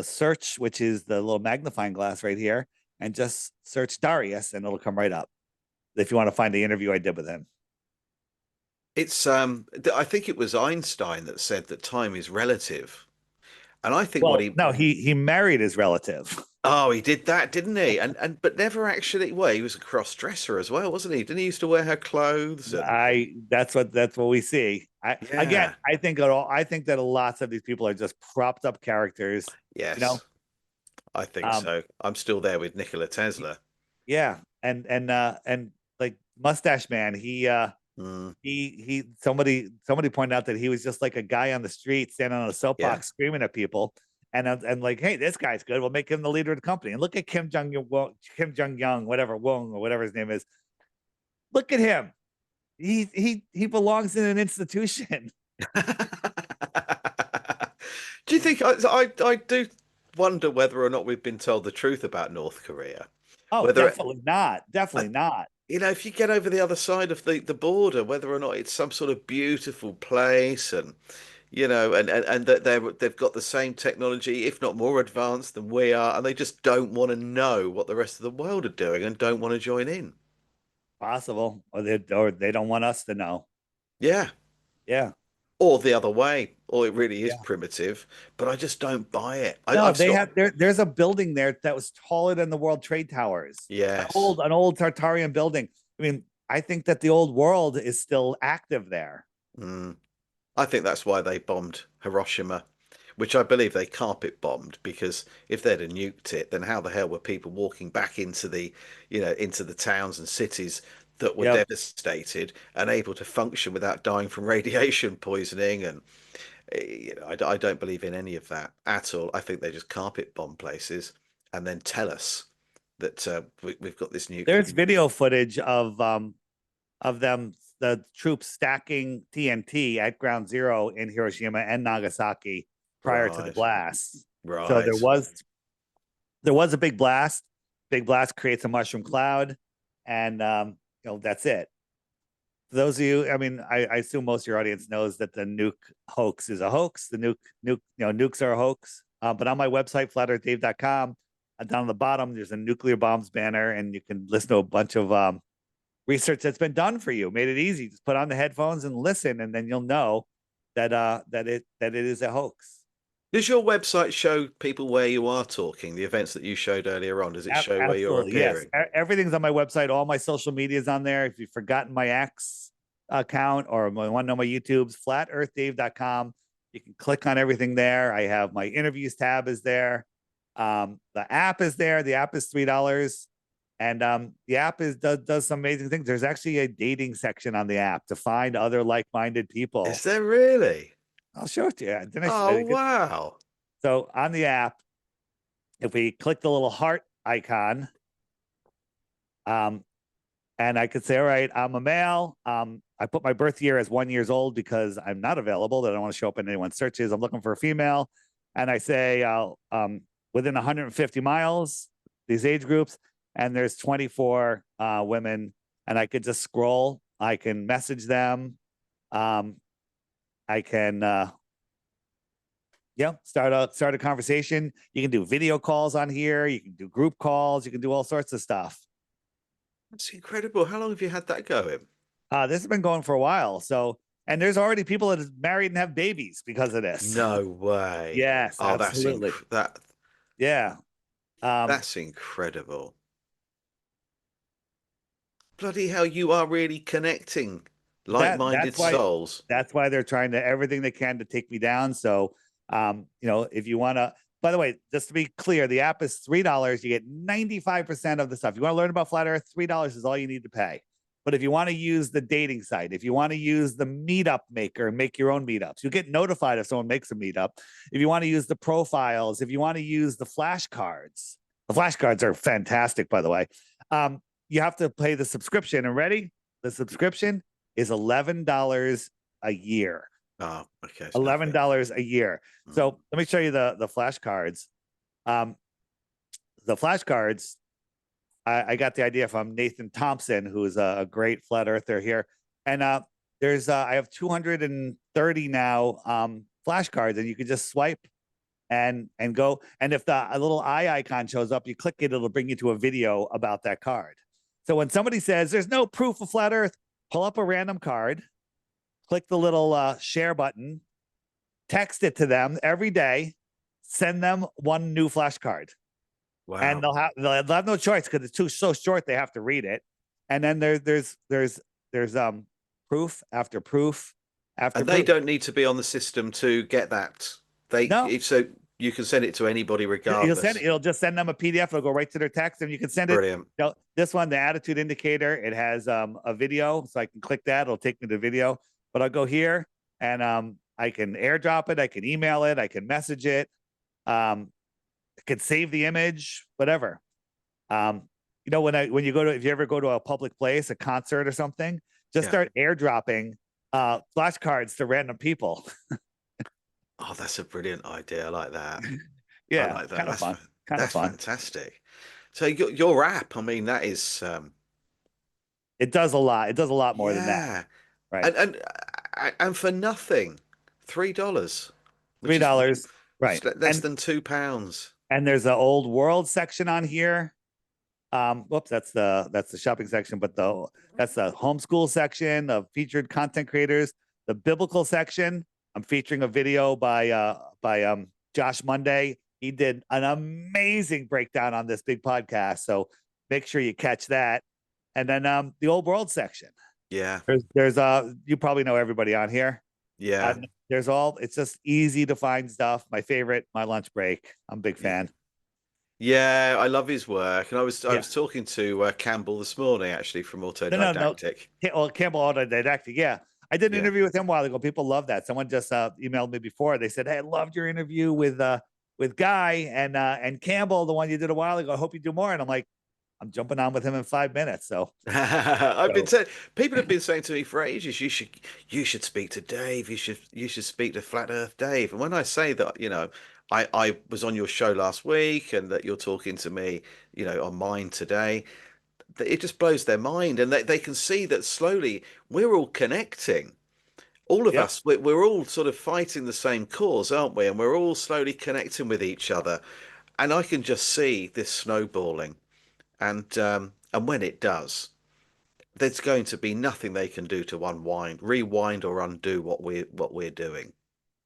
Speaker 2: search, which is the little magnifying glass right here, and just search Darius, and it'll come right up. If you want to find the interview I did with him.
Speaker 1: It's I think it was Einstein that said that time is relative. And I think what
Speaker 2: Well,
Speaker 1: he
Speaker 2: no, he married his relative.
Speaker 1: oh, he did that, didn't he? And but never actually, well, he was a cross dresser as well, wasn't he? Didn't he used to wear her clothes and
Speaker 2: I that's what we see. I again,
Speaker 1: yeah.
Speaker 2: I think that lots of these people are just propped up characters. You know,
Speaker 1: Yes, I think
Speaker 2: um,
Speaker 1: so. I'm still there with Nikola Tesla.
Speaker 2: yeah, and like Mustache Man,
Speaker 1: Mm,
Speaker 2: somebody pointed out that he was just like a guy on the street standing on a
Speaker 1: yeah.
Speaker 2: soapbox screaming at people, and like, hey, this guy's good. We'll make him the leader of the company. And look at Kim Jong Young, whatever Wong or whatever his name is. Look at him. He belongs in an institution.
Speaker 1: Do you think I do wonder whether or not we've been told the truth about North Korea?
Speaker 2: Oh,
Speaker 1: Whether it,
Speaker 2: definitely not.
Speaker 1: uh,
Speaker 2: Definitely not.
Speaker 1: if you get over the other side of the border, whether or not it's some sort of beautiful place and and that they've got the same technology, if not more advanced than we are, and they just don't want to know what the rest of the world are doing and don't want to join in.
Speaker 2: Possible, or they don't want us to know.
Speaker 1: Yeah.
Speaker 2: Yeah,
Speaker 1: Or the other way, or it really is
Speaker 2: yeah.
Speaker 1: primitive, but I just don't buy it.
Speaker 2: No,
Speaker 1: I've
Speaker 2: they
Speaker 1: stopped.
Speaker 2: have there's a building there that was taller than the World Trade Towers.
Speaker 1: Yes.
Speaker 2: An old Tartarian building. I mean, I think that the old world is still active there.
Speaker 1: Mm. I think that's why they bombed Hiroshima, which I believe they carpet bombed because if they'd have nuked it, then how the hell were people walking back into into the towns and cities that were
Speaker 2: Yep.
Speaker 1: devastated and able to function without dying from radiation poisoning? And I don't believe in any of that at all. I think they just carpet bomb places and then tell us that we've got this nuclear.
Speaker 2: There's video footage of them, the troops stacking TNT at Ground Zero in Hiroshima and Nagasaki prior to the
Speaker 1: Right,
Speaker 2: blast. So
Speaker 1: right.
Speaker 2: there was a big blast. Big blast creates a mushroom cloud, and that's it. For those of you, I mean, I assume most of your audience knows that the nuke hoax is a hoax. The nukes are a hoax. But on my website, flatearthdave.com, down on the bottom, there's a nuclear bombs banner, and you can listen to a bunch of research that's been done for you. Made it easy. Just put on the headphones and listen, and then you'll know that it is a hoax.
Speaker 1: Does your website show people where you are talking, the events that you showed earlier on? Does it show where you're
Speaker 2: Absolutely, yes.
Speaker 1: appearing?
Speaker 2: Everything's on my website. All my social media is on there. If you've forgotten my X account or want to know my YouTube's flatearthdave.com. You can click on everything there. I have my interviews tab is there. The app is there. The app is $3. And the app does some amazing things. There's actually a dating section on the app to find other like-minded
Speaker 1: Is
Speaker 2: people.
Speaker 1: there really?
Speaker 2: I'll show it to you.
Speaker 1: Oh, wow.
Speaker 2: So on the app, if we click the little heart icon, um, and I could say, all right, I'm a male. I put my birth year as 1 year old because I'm not available. That I don't want to show up in anyone's searches. I'm looking for a female, and I say within 150 miles, these age groups, and there's 24 women, and I could just scroll. I can message them. I can start a conversation. You can do video calls on here. You can do group calls. You can do all sorts of stuff.
Speaker 1: That's incredible. How long have you had that going?
Speaker 2: This has been going for a while. So, and there's already people that are married and have babies because of this.
Speaker 1: No way.
Speaker 2: Yes,
Speaker 1: Oh, that's
Speaker 2: absolutely. Yeah. Um,
Speaker 1: that's incredible. Bloody hell, you are really connecting like-minded
Speaker 2: that's why
Speaker 1: souls.
Speaker 2: they're trying to everything they can to take me down. So, if you want to, by the way, just to be clear, the app is $3. You get 95% of the stuff. You want to learn about flat Earth, $3 is all you need to pay. But if you want to use the dating site, if you want to use the meetup maker and make your own meetups, you get notified if someone makes a meetup. If you want to use the profiles, if you want to use the flashcards are fantastic, by the way. You have to pay the subscription. And ready? The subscription is $11 a year.
Speaker 1: Oh, okay, it's nothing.
Speaker 2: $11 a year.
Speaker 1: Mm.
Speaker 2: So let me show you the flashcards. Um, the flashcards, I got the idea from Nathan Thompson, who's a great flat earther here. And I have 230 now flashcards, and you can just swipe and go. And if a little eye icon shows up, you click it, it'll bring you to a video about that card. So when somebody says there's no proof of flat Earth, pull up a random card, click the little share button, text it to them every day, send them one new flashcard, and
Speaker 1: Wow.
Speaker 2: they'll have no choice because it's so short they have to read it. And then there's proof after proof after
Speaker 1: And they
Speaker 2: proof.
Speaker 1: don't need to be on the system to get that.
Speaker 2: No,
Speaker 1: So you can send it to anybody
Speaker 2: you'll send
Speaker 1: regardless.
Speaker 2: it'll just send them a PDF. It'll go right to their text, and you can send it.
Speaker 1: Brilliant.
Speaker 2: This one, the attitude indicator, it has a video, so I can click that. It'll take me to the video. But I'll go here, and I can airdrop it. I can email it. I can message it. I can save the image, whatever. When you go to, if you ever go to a public place, a concert or something, just
Speaker 1: Yeah.
Speaker 2: start airdropping flashcards to random people.
Speaker 1: Oh, that's a brilliant idea. I like that. I
Speaker 2: Yeah,
Speaker 1: like that.
Speaker 2: kind of fun. Kind of
Speaker 1: That's
Speaker 2: fun.
Speaker 1: fantastic. So your app, I mean, that is
Speaker 2: It does a lot. It does a lot more than that,
Speaker 1: yeah,
Speaker 2: right?
Speaker 1: and for nothing, $3, which
Speaker 2: Three
Speaker 1: is
Speaker 2: dollars, right?
Speaker 1: less than £2.
Speaker 2: And there's an old world section on here. Whoops, that's the shopping section, but that's the homeschool section of featured content creators. The biblical section, I'm featuring a video by Josh Monday. He did an amazing breakdown on this big podcast, so make sure you catch that. And then the old world section.
Speaker 1: Yeah,
Speaker 2: There's you probably know everybody on here.
Speaker 1: yeah,
Speaker 2: It's just easy to find stuff. My favorite, my lunch break. I'm a big
Speaker 1: yeah.
Speaker 2: fan.
Speaker 1: Yeah, I love his work, and I
Speaker 2: Yeah.
Speaker 1: was talking to Campbell this morning actually from
Speaker 2: No.
Speaker 1: Autodidactic.
Speaker 2: Well, Campbell Autodidactic. Yeah. I did an
Speaker 1: Yeah.
Speaker 2: interview with him a while ago. People love that. Someone just emailed me before. They said, "Hey, I loved your interview with Guy and Campbell, the one you did a while ago. I hope you do more." And I'm like, I'm jumping on with him in 5 minutes.
Speaker 1: I've been
Speaker 2: So
Speaker 1: saying people have been saying to me for ages, you should speak to Dave. You should speak to Flat Earth Dave. And when I say that, I was on your show last week and that you're talking to me, on mine today, it just blows their mind. And they can see that slowly we're all connecting. All of
Speaker 2: yep.
Speaker 1: us, we're all sort of fighting the same cause, aren't we? And we're all slowly connecting with each other. And I can just see this snowballing. And when it does, there's going to be nothing they can do to rewind or undo what we're doing.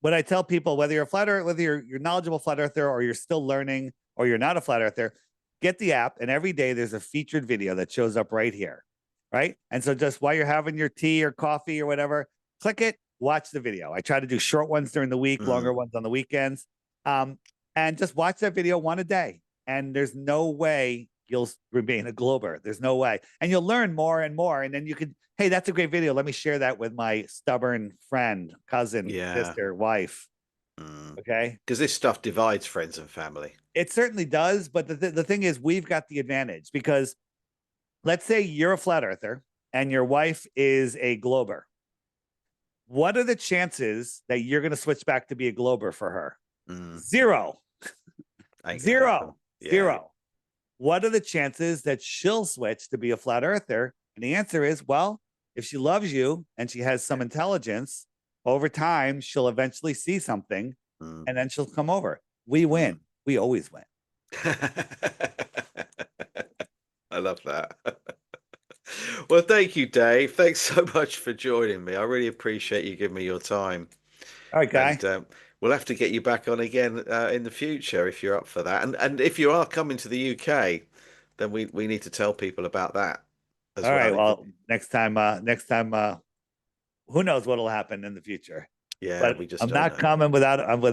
Speaker 2: What I tell people, whether you're a flat earth, whether you're knowledgeable flat earther or you're still learning or you're not a flat earther, get the app, and every day there's a featured video that shows up right here. Right. And so just while you're having your tea or coffee or whatever, click it, watch the video. I try to do short ones during the week,
Speaker 1: Mm,
Speaker 2: longer ones on the weekends. Um, and just watch that video one a day. And there's no way you'll remain a glober. There's no way. And you'll learn more and more. And then you could, hey, that's a great video. Let me share that with my stubborn friend, cousin,
Speaker 1: yeah.
Speaker 2: sister, wife.
Speaker 1: Mm.
Speaker 2: Okay.
Speaker 1: Because this stuff divides friends and family.
Speaker 2: It certainly does. But the thing is, we've got the advantage because let's say you're a flat earther and your wife is a glober. What are the chances that you're going to switch back to be a glober for her?
Speaker 1: Mm.
Speaker 2: Zero.
Speaker 1: Ain't gonna happen.
Speaker 2: Zero.
Speaker 1: Yeah.
Speaker 2: Zero. What are the chances that she'll switch to be a flat earther? And the answer is, well, if she loves you and she has some intelligence, over time, she'll eventually see something
Speaker 1: Mm.
Speaker 2: and then she'll come over. We win.
Speaker 1: Mm.
Speaker 2: We always win.
Speaker 1: I love that. Well, thank you, Dave. Thanks so much for joining me. I really appreciate you giving me your time.
Speaker 2: All right, Guy.
Speaker 1: And we'll have to get you back on again in the future if you're up for that. And if you are coming to the UK, then we need to tell people about that as
Speaker 2: All right.
Speaker 1: well.
Speaker 2: Well, next time, who knows what'll happen in the future?
Speaker 1: Yeah,
Speaker 2: but
Speaker 1: we just
Speaker 2: I'm
Speaker 1: don't
Speaker 2: not
Speaker 1: know.
Speaker 2: coming with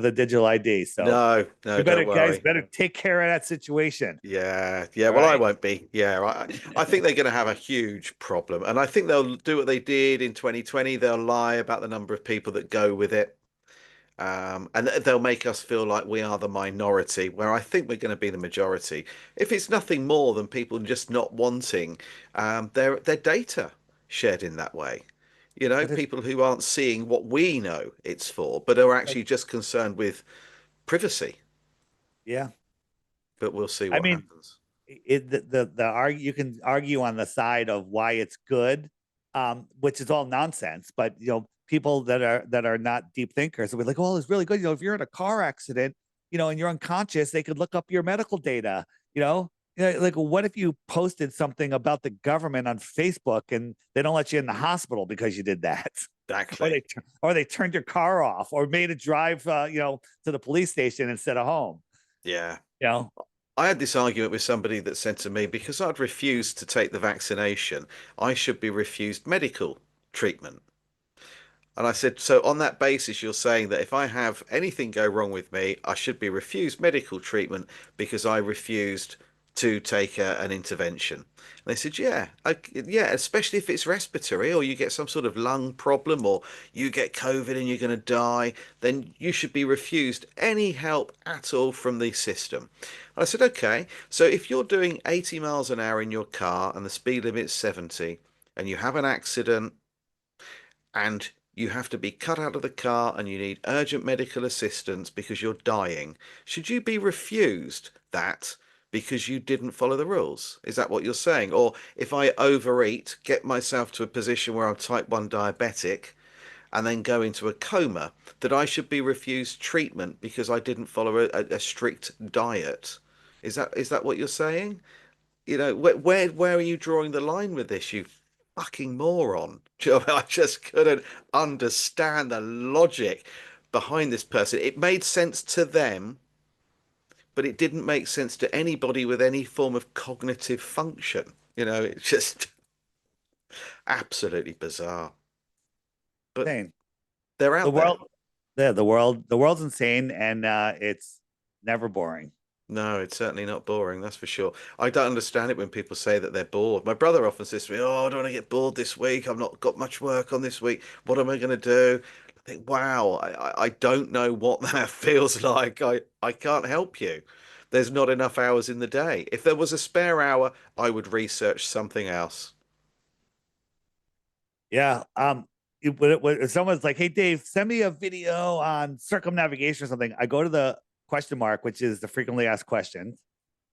Speaker 2: a digital ID. So
Speaker 1: No,
Speaker 2: you
Speaker 1: no,
Speaker 2: better,
Speaker 1: don't
Speaker 2: guys,
Speaker 1: worry.
Speaker 2: better take care of that situation.
Speaker 1: Yeah, yeah.
Speaker 2: All
Speaker 1: Well, I
Speaker 2: right.
Speaker 1: won't be. Yeah, I think they're going to have a huge problem, and I think they'll do what they did in 2020. They'll lie about the number of people that go with it, and they'll make us feel like we are the minority, where I think we're going to be the majority. If it's nothing more than people just not wanting their data shared in that way. You know,
Speaker 2: But it's
Speaker 1: people who aren't seeing what we know it's for, but are
Speaker 2: like,
Speaker 1: actually just concerned with privacy.
Speaker 2: yeah.
Speaker 1: But we'll see
Speaker 2: I
Speaker 1: what
Speaker 2: mean,
Speaker 1: happens.
Speaker 2: the argue, you can argue on the side of why it's good, which is all nonsense. But people that are not deep thinkers will be like, "Oh, it's really good." If you're in a car accident, and you're unconscious, they could look up your medical data. Like, what if you posted something about the government on Facebook and they don't let you in the hospital because you did that? Or
Speaker 1: Exactly.
Speaker 2: they turned your car off, or made a drive, to the police station instead of home.
Speaker 1: Yeah.
Speaker 2: You know,
Speaker 1: I had this argument with somebody that said to me, because I'd refused to take the vaccination, I should be refused medical treatment. And I said, so on that basis, you're saying that if I have anything go wrong with me, I should be refused medical treatment because I refused to take an intervention. And they said, yeah, yeah, especially if it's respiratory or you get some sort of lung problem or you get COVID and you're going to die, then you should be refused any help at all from the system. And I said, okay, so if you're doing 80 miles an hour in your car and the speed limit's 70 and you have an accident and you have to be cut out of the car and you need urgent medical assistance because you're dying, should you be refused that because you didn't follow the rules? Is that what you're saying? Or if I overeat, get myself to a position where I'm type 1 diabetic, and then go into a coma, that I should be refused treatment because I didn't follow a strict diet? Is that what you're saying? Where are you drawing the line with this, you fucking moron? Do you know, I just couldn't understand the logic behind this person. It made sense to them, but it didn't make sense to anybody with any form of cognitive function. It's just absolutely bizarre. But
Speaker 2: insane.
Speaker 1: they're
Speaker 2: The
Speaker 1: out there.
Speaker 2: world, yeah, the world's insane, and it's never boring.
Speaker 1: No, it's certainly not boring, that's for sure. I don't understand it when people say that they're bored. My brother often says to me, "Oh, I don't want to get bored this week. I've not got much work on this week. What am I going to do?" I think, wow, I don't know what that feels like. I can't help you. There's not enough hours in the day. If there was a spare hour, I would research something else.
Speaker 2: Yeah. When someone's like, "Hey, Dave, send me a video on circumnavigation or something," I go to the question mark, which is the frequently asked questions.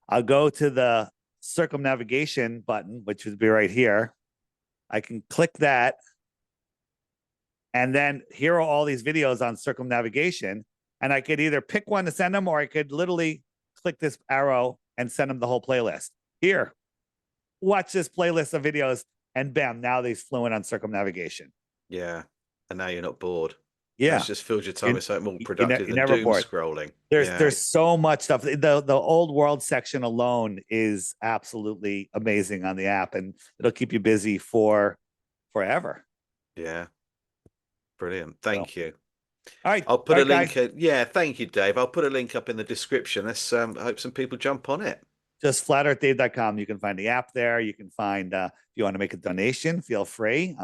Speaker 2: I'll go to the circumnavigation button, which would be right here. I can click that, and then here are all these videos on circumnavigation. And I could either pick one to send them, or I could literally click this arrow and send them the whole playlist. Here, watch this playlist of videos, and bam, now they're fluent on circumnavigation.
Speaker 1: Yeah. And now you're not bored. Now it's
Speaker 2: Yeah,
Speaker 1: just filled your time
Speaker 2: you're,
Speaker 1: with something more
Speaker 2: you're
Speaker 1: productive than
Speaker 2: never
Speaker 1: doom
Speaker 2: bored.
Speaker 1: scrolling.
Speaker 2: There's
Speaker 1: Yeah.
Speaker 2: there's so much stuff. The old world section alone is absolutely amazing on the app, and it'll keep you busy for forever.
Speaker 1: Yeah. Brilliant.
Speaker 2: So,
Speaker 1: Thank you. I'll
Speaker 2: all
Speaker 1: put a
Speaker 2: right, guys.
Speaker 1: link. Yeah, thank you, Dave. I'll put a link up in the description. Let's hope some people jump on it.
Speaker 2: Just flatearthdave.com. You can find the app there. You can find, if you want to make a donation, feel free.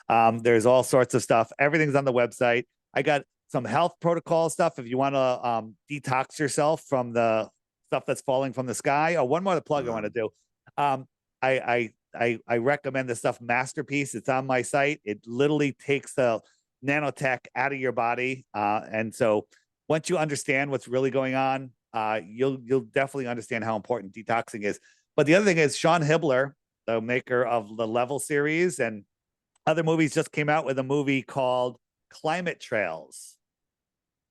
Speaker 2: There's all sorts of stuff. Everything's on the website. I got some health protocol stuff if you want to detox yourself from the stuff that's falling from the sky. Oh, one more plug I want to
Speaker 1: Mm,
Speaker 2: do. I recommend the stuff Masterpiece. It's on my site. It literally takes the nanotech out of your body, and so once you understand what's really going on, you'll definitely understand how important detoxing is. But the other thing is, Sean Hibbler, the maker of the Level series and other movies, just came out with a movie called Climate Trails.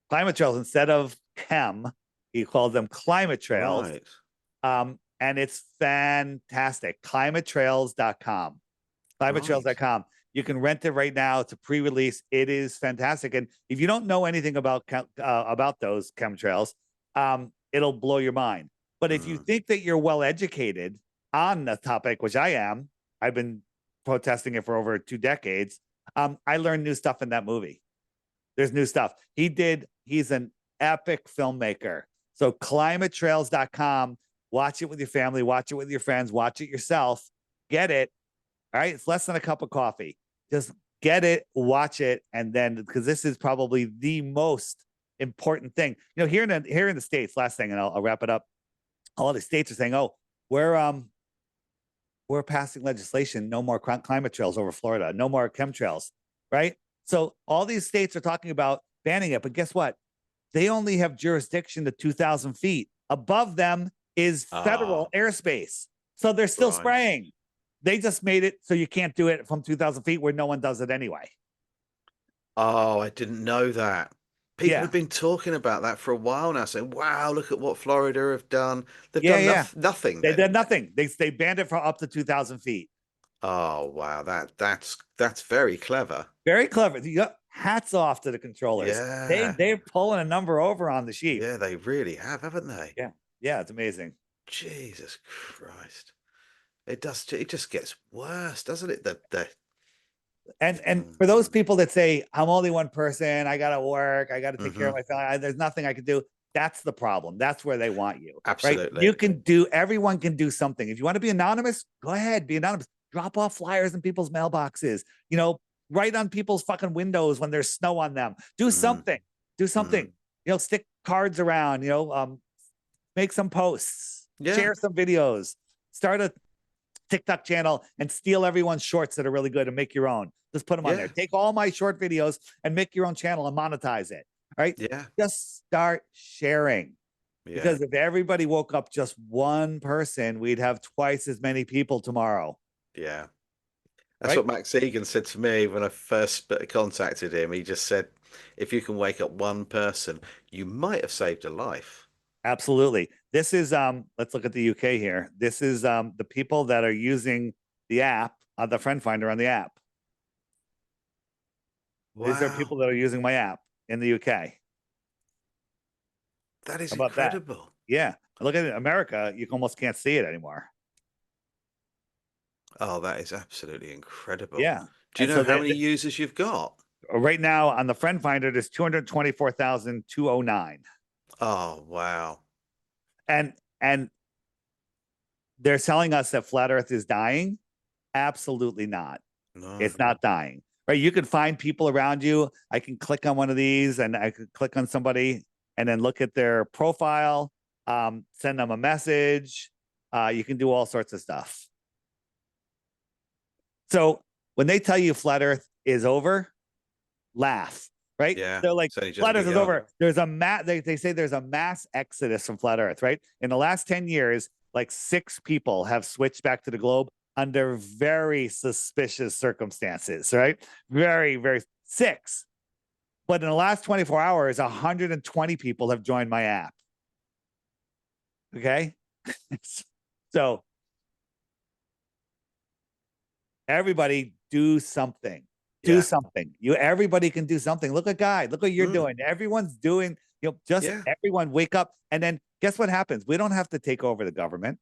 Speaker 2: Climate Trails, instead of chem, he called them Climate Trails.
Speaker 1: right.
Speaker 2: And it's fantastic. Climatetrails.com.
Speaker 1: Right.
Speaker 2: Climatetrails.com. You can rent it right now. It's a pre-release. It is fantastic. And if you don't know anything about those chemtrails, it'll blow your mind. But if you
Speaker 1: Mm,
Speaker 2: think that you're well educated on the topic, which I am, I've been protesting it for over 2 decades. I learned new stuff in that movie. There's new stuff. He's an epic filmmaker. So climatetrails.com, watch it with your family, watch it with your friends, watch it yourself, get it. All right. It's less than a cup of coffee. Just get it, watch it, and then because this is probably the most important thing. You know, here in the States, last thing, and I'll wrap it up. All the states are saying, oh, we're um we're passing legislation, no more climate trails over Florida, no more chemtrails, right? So all these states are talking about banning it, but guess what? They only have jurisdiction to 2,000 feet. Above them is federal
Speaker 1: Ah,
Speaker 2: airspace. So they're still
Speaker 1: right.
Speaker 2: spraying. They just made it so you can't do it from 2,000 feet where no one does it anyway.
Speaker 1: Oh, I didn't know that. People
Speaker 2: Yeah.
Speaker 1: have been talking about that for a while now, saying, "Wow, look at what Florida have done. They've
Speaker 2: Yeah.
Speaker 1: done
Speaker 2: Yeah.
Speaker 1: nothing
Speaker 2: They
Speaker 1: then."
Speaker 2: did nothing. They banned it for up to 2,000 feet.
Speaker 1: Oh, wow, that's very clever.
Speaker 2: Very clever. You got hats off to the controllers.
Speaker 1: Yeah,
Speaker 2: They're pulling a number over on the sheep.
Speaker 1: yeah, they really have, haven't they?
Speaker 2: Yeah. Yeah. It's amazing.
Speaker 1: Jesus Christ. It does. It just gets worse, doesn't it? The
Speaker 2: And for those
Speaker 1: mm,
Speaker 2: people that say I'm only one person, I gotta work, I gotta take care
Speaker 1: hmm
Speaker 2: of my family, there's nothing I can do. That's the problem. That's where they want you, right?
Speaker 1: absolutely.
Speaker 2: You can do. Everyone can do something. If you want to be anonymous, go ahead, be anonymous. Drop off flyers in people's mailboxes. You know, write on people's fucking windows when there's snow on them. Do
Speaker 1: Mm,
Speaker 2: something. Do something.
Speaker 1: mm.
Speaker 2: You know, stick cards around. You know, make some posts,
Speaker 1: Yeah,
Speaker 2: share some videos, start a TikTok channel and steal everyone's shorts that are really good and make your own. Just put them on there.
Speaker 1: yeah,
Speaker 2: Take all my short videos and make your own channel and monetize it. All right.
Speaker 1: yeah,
Speaker 2: Just start sharing.
Speaker 1: yeah.
Speaker 2: Because if everybody woke up just one person, we'd have twice as many people tomorrow.
Speaker 1: Yeah. That's
Speaker 2: Right.
Speaker 1: what Max Egan said to me when I first contacted him. He just said, if you can wake up one person, you might have saved a life.
Speaker 2: Absolutely. This is let's look at the UK here. This is the people that are using the app, the friend finder on the app. These are
Speaker 1: Wow,
Speaker 2: people that are using my app in the UK.
Speaker 1: that is
Speaker 2: How about that?
Speaker 1: incredible.
Speaker 2: Yeah. Look at it. America, you almost can't see it anymore.
Speaker 1: Oh, that is absolutely incredible.
Speaker 2: Yeah.
Speaker 1: Do you
Speaker 2: And
Speaker 1: know
Speaker 2: so
Speaker 1: how many users you've got?
Speaker 2: right now on the friend finder, there's 224,209.
Speaker 1: Oh, wow.
Speaker 2: And they're telling us that flat earth is dying. Absolutely not.
Speaker 1: No.
Speaker 2: It's not dying. Right. You can find people around you. I can click on one of these and I could click on somebody and then look at their profile, send them a message. You can do all sorts of stuff. So when they tell you flat earth is over, laugh, right?
Speaker 1: Yeah,
Speaker 2: They're like,
Speaker 1: it's only just
Speaker 2: flat earth is
Speaker 1: begun.
Speaker 2: over. There's a they say there's a mass exodus from flat earth, right? In the last 10 years, like 6 people have switched back to the globe under very suspicious circumstances, right? Very, very 6. But in the last 24 hours, 120 people have joined my app. Okay. So everybody do something. Do
Speaker 1: Yeah.
Speaker 2: something. Everybody can do something. Look at Guy. Look what you're
Speaker 1: Mm,
Speaker 2: doing. Everyone's doing, just
Speaker 1: yeah.
Speaker 2: everyone wake up. And then guess what happens? We don't have to take over the government.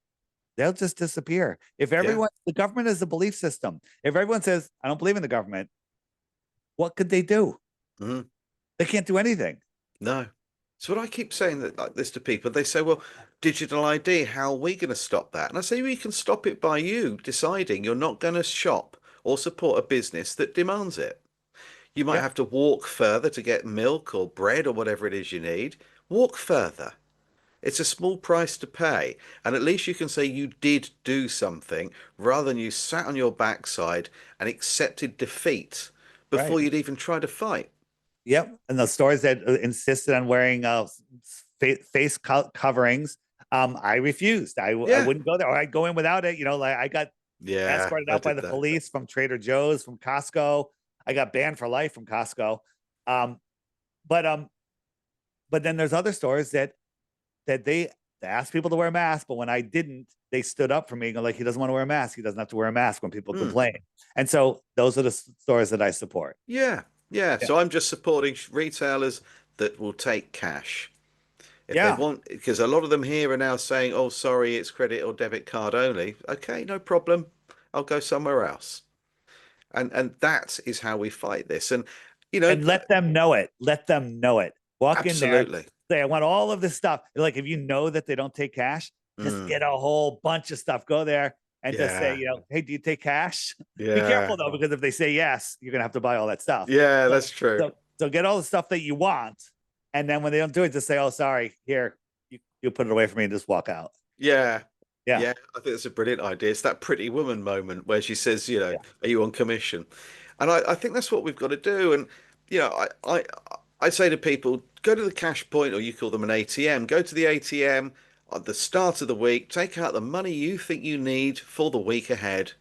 Speaker 2: They'll just disappear. If
Speaker 1: Yeah.
Speaker 2: the government is a belief system. If everyone says, I don't believe in the government, what could they do?
Speaker 1: Mm,
Speaker 2: They can't do anything.
Speaker 1: no. So what I keep saying that like this to people, they say, well, digital ID, how are we going to stop that? And I say, well, you can stop it by you deciding you're not going to shop or support a business that demands it. You might
Speaker 2: Yep.
Speaker 1: have to walk further to get milk or bread or whatever it is you need. Walk further. It's a small price to pay. And at least you can say you did do something rather than you sat on your backside and accepted defeat
Speaker 2: Right.
Speaker 1: before you'd even try to fight.
Speaker 2: Yep. And the stores that insisted on wearing face coverings, I refused. I
Speaker 1: Yeah.
Speaker 2: wouldn't go there, or I'd go in without it. Like I got
Speaker 1: Yeah,
Speaker 2: escorted
Speaker 1: I
Speaker 2: out by
Speaker 1: did
Speaker 2: the
Speaker 1: that.
Speaker 2: police from Trader Joe's, from Costco. I got banned for life from Costco. Um, but then there's other stores that they asked people to wear masks, but when I didn't, they stood up for me and go like, he doesn't want to wear a mask. He doesn't have to wear a mask when people
Speaker 1: Hmm.
Speaker 2: complain. And so those are the stores that I support.
Speaker 1: Yeah. Yeah.
Speaker 2: Yeah.
Speaker 1: So I'm just supporting retailers that will take cash. If they
Speaker 2: Yeah.
Speaker 1: want, because a lot of them here are now saying, oh, sorry, it's credit or debit card only. Okay, no problem. I'll go somewhere else. And that is how we fight this. And You know,
Speaker 2: And let them know it. Let them know it. Walk in there,
Speaker 1: absolutely.
Speaker 2: say, I want all of this stuff. Like, if you know that they don't take cash, just
Speaker 1: Mm,
Speaker 2: get a whole bunch of stuff. Go there and just say,
Speaker 1: yeah,
Speaker 2: hey, do you take cash? Be
Speaker 1: yeah,
Speaker 2: careful though, because if they say yes, you're gonna have to buy all that stuff.
Speaker 1: yeah.
Speaker 2: So,
Speaker 1: That's true.
Speaker 2: so get all the stuff that you want, and then when they don't do it, just say, oh, sorry, here, you put it away from me and just walk out.
Speaker 1: Yeah.
Speaker 2: Yeah,
Speaker 1: Yeah, I think that's a brilliant idea. It's that Pretty Woman moment where she says,
Speaker 2: yeah.
Speaker 1: are you on commission? And I think that's what we've got to do. And, I say to people, go to the cash point, or you call them an ATM, go to the ATM at the start of the week, take out the money you think you need for the week ahead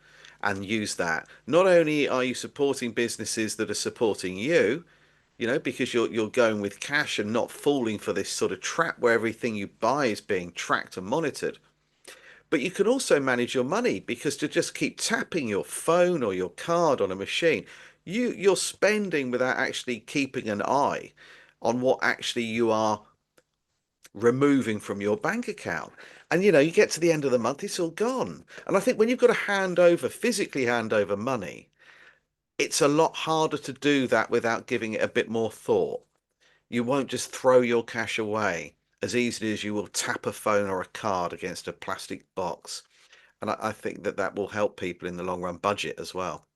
Speaker 1: and use that. Not only are you supporting businesses that are supporting you, because you're going with cash and not falling for this sort of trap where everything you buy is being tracked and monitored. But you can also manage your money, because to just keep tapping your phone or your card on a machine, you're spending without actually keeping an eye on what actually you are removing from your bank account. And you get to the end of the month, it's all gone. And I think when you've got to physically hand over money, it's a lot harder to do that without giving it a bit more thought. You won't just throw your cash away as easily as you will tap a phone or a card against a plastic box. And I think that that will help people in the long run budget as well.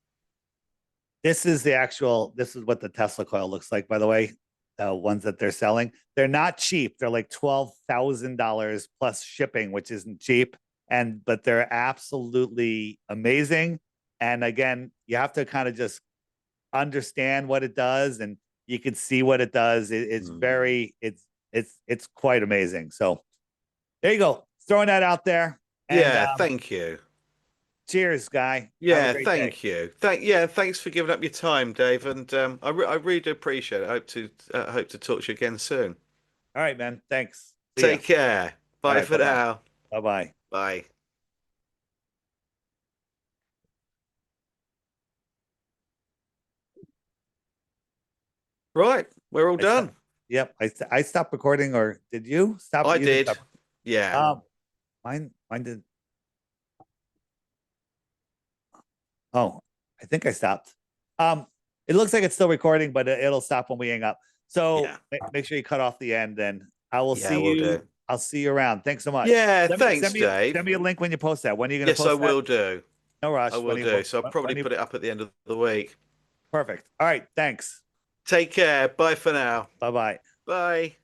Speaker 2: This is what the Tesla coil looks like, by the way. Ones that they're selling, they're not cheap. They're like $12,000 plus shipping, which isn't cheap. But they're absolutely amazing. And again, you have to kind of just understand what it does, and you can see what it does. It's
Speaker 1: Mm.
Speaker 2: very, it's quite amazing. So there you go. Throwing that out there. And
Speaker 1: Yeah, thank you.
Speaker 2: cheers, guy. Have a
Speaker 1: Yeah,
Speaker 2: great day.
Speaker 1: thank you. Thanks for giving up your time, Dave. And I really do appreciate it. I hope to talk to you again soon.
Speaker 2: All right, man. Thanks. See ya.
Speaker 1: Take care.
Speaker 2: All
Speaker 1: Bye
Speaker 2: right.
Speaker 1: for
Speaker 2: Bye bye.
Speaker 1: now.
Speaker 2: Bye bye.
Speaker 1: Bye. Right, we're all
Speaker 2: I stopped.
Speaker 1: done.
Speaker 2: Yep. I stopped recording, or did you stop?
Speaker 1: I
Speaker 2: You didn't
Speaker 1: did.
Speaker 2: stop.
Speaker 1: Yeah.
Speaker 2: Um, mine did. Oh, I think I stopped. Um, it looks like it's still recording, but it'll stop when we hang up. So
Speaker 1: Yeah.
Speaker 2: make sure you cut off the end. Then I will
Speaker 1: Yeah,
Speaker 2: see
Speaker 1: we'll do.
Speaker 2: you. I'll see you around. Thanks so much.
Speaker 1: Yeah,
Speaker 2: Send me
Speaker 1: thanks, Dave.
Speaker 2: send me a link when you post that. When are you going to
Speaker 1: Yes, I
Speaker 2: post that?
Speaker 1: will do.
Speaker 2: No
Speaker 1: I
Speaker 2: rush.
Speaker 1: will do. So I'll probably
Speaker 2: When you
Speaker 1: put it up at the end of the week.
Speaker 2: perfect. All right. Thanks.
Speaker 1: Take care. Bye for now.
Speaker 2: Bye bye.
Speaker 1: Bye.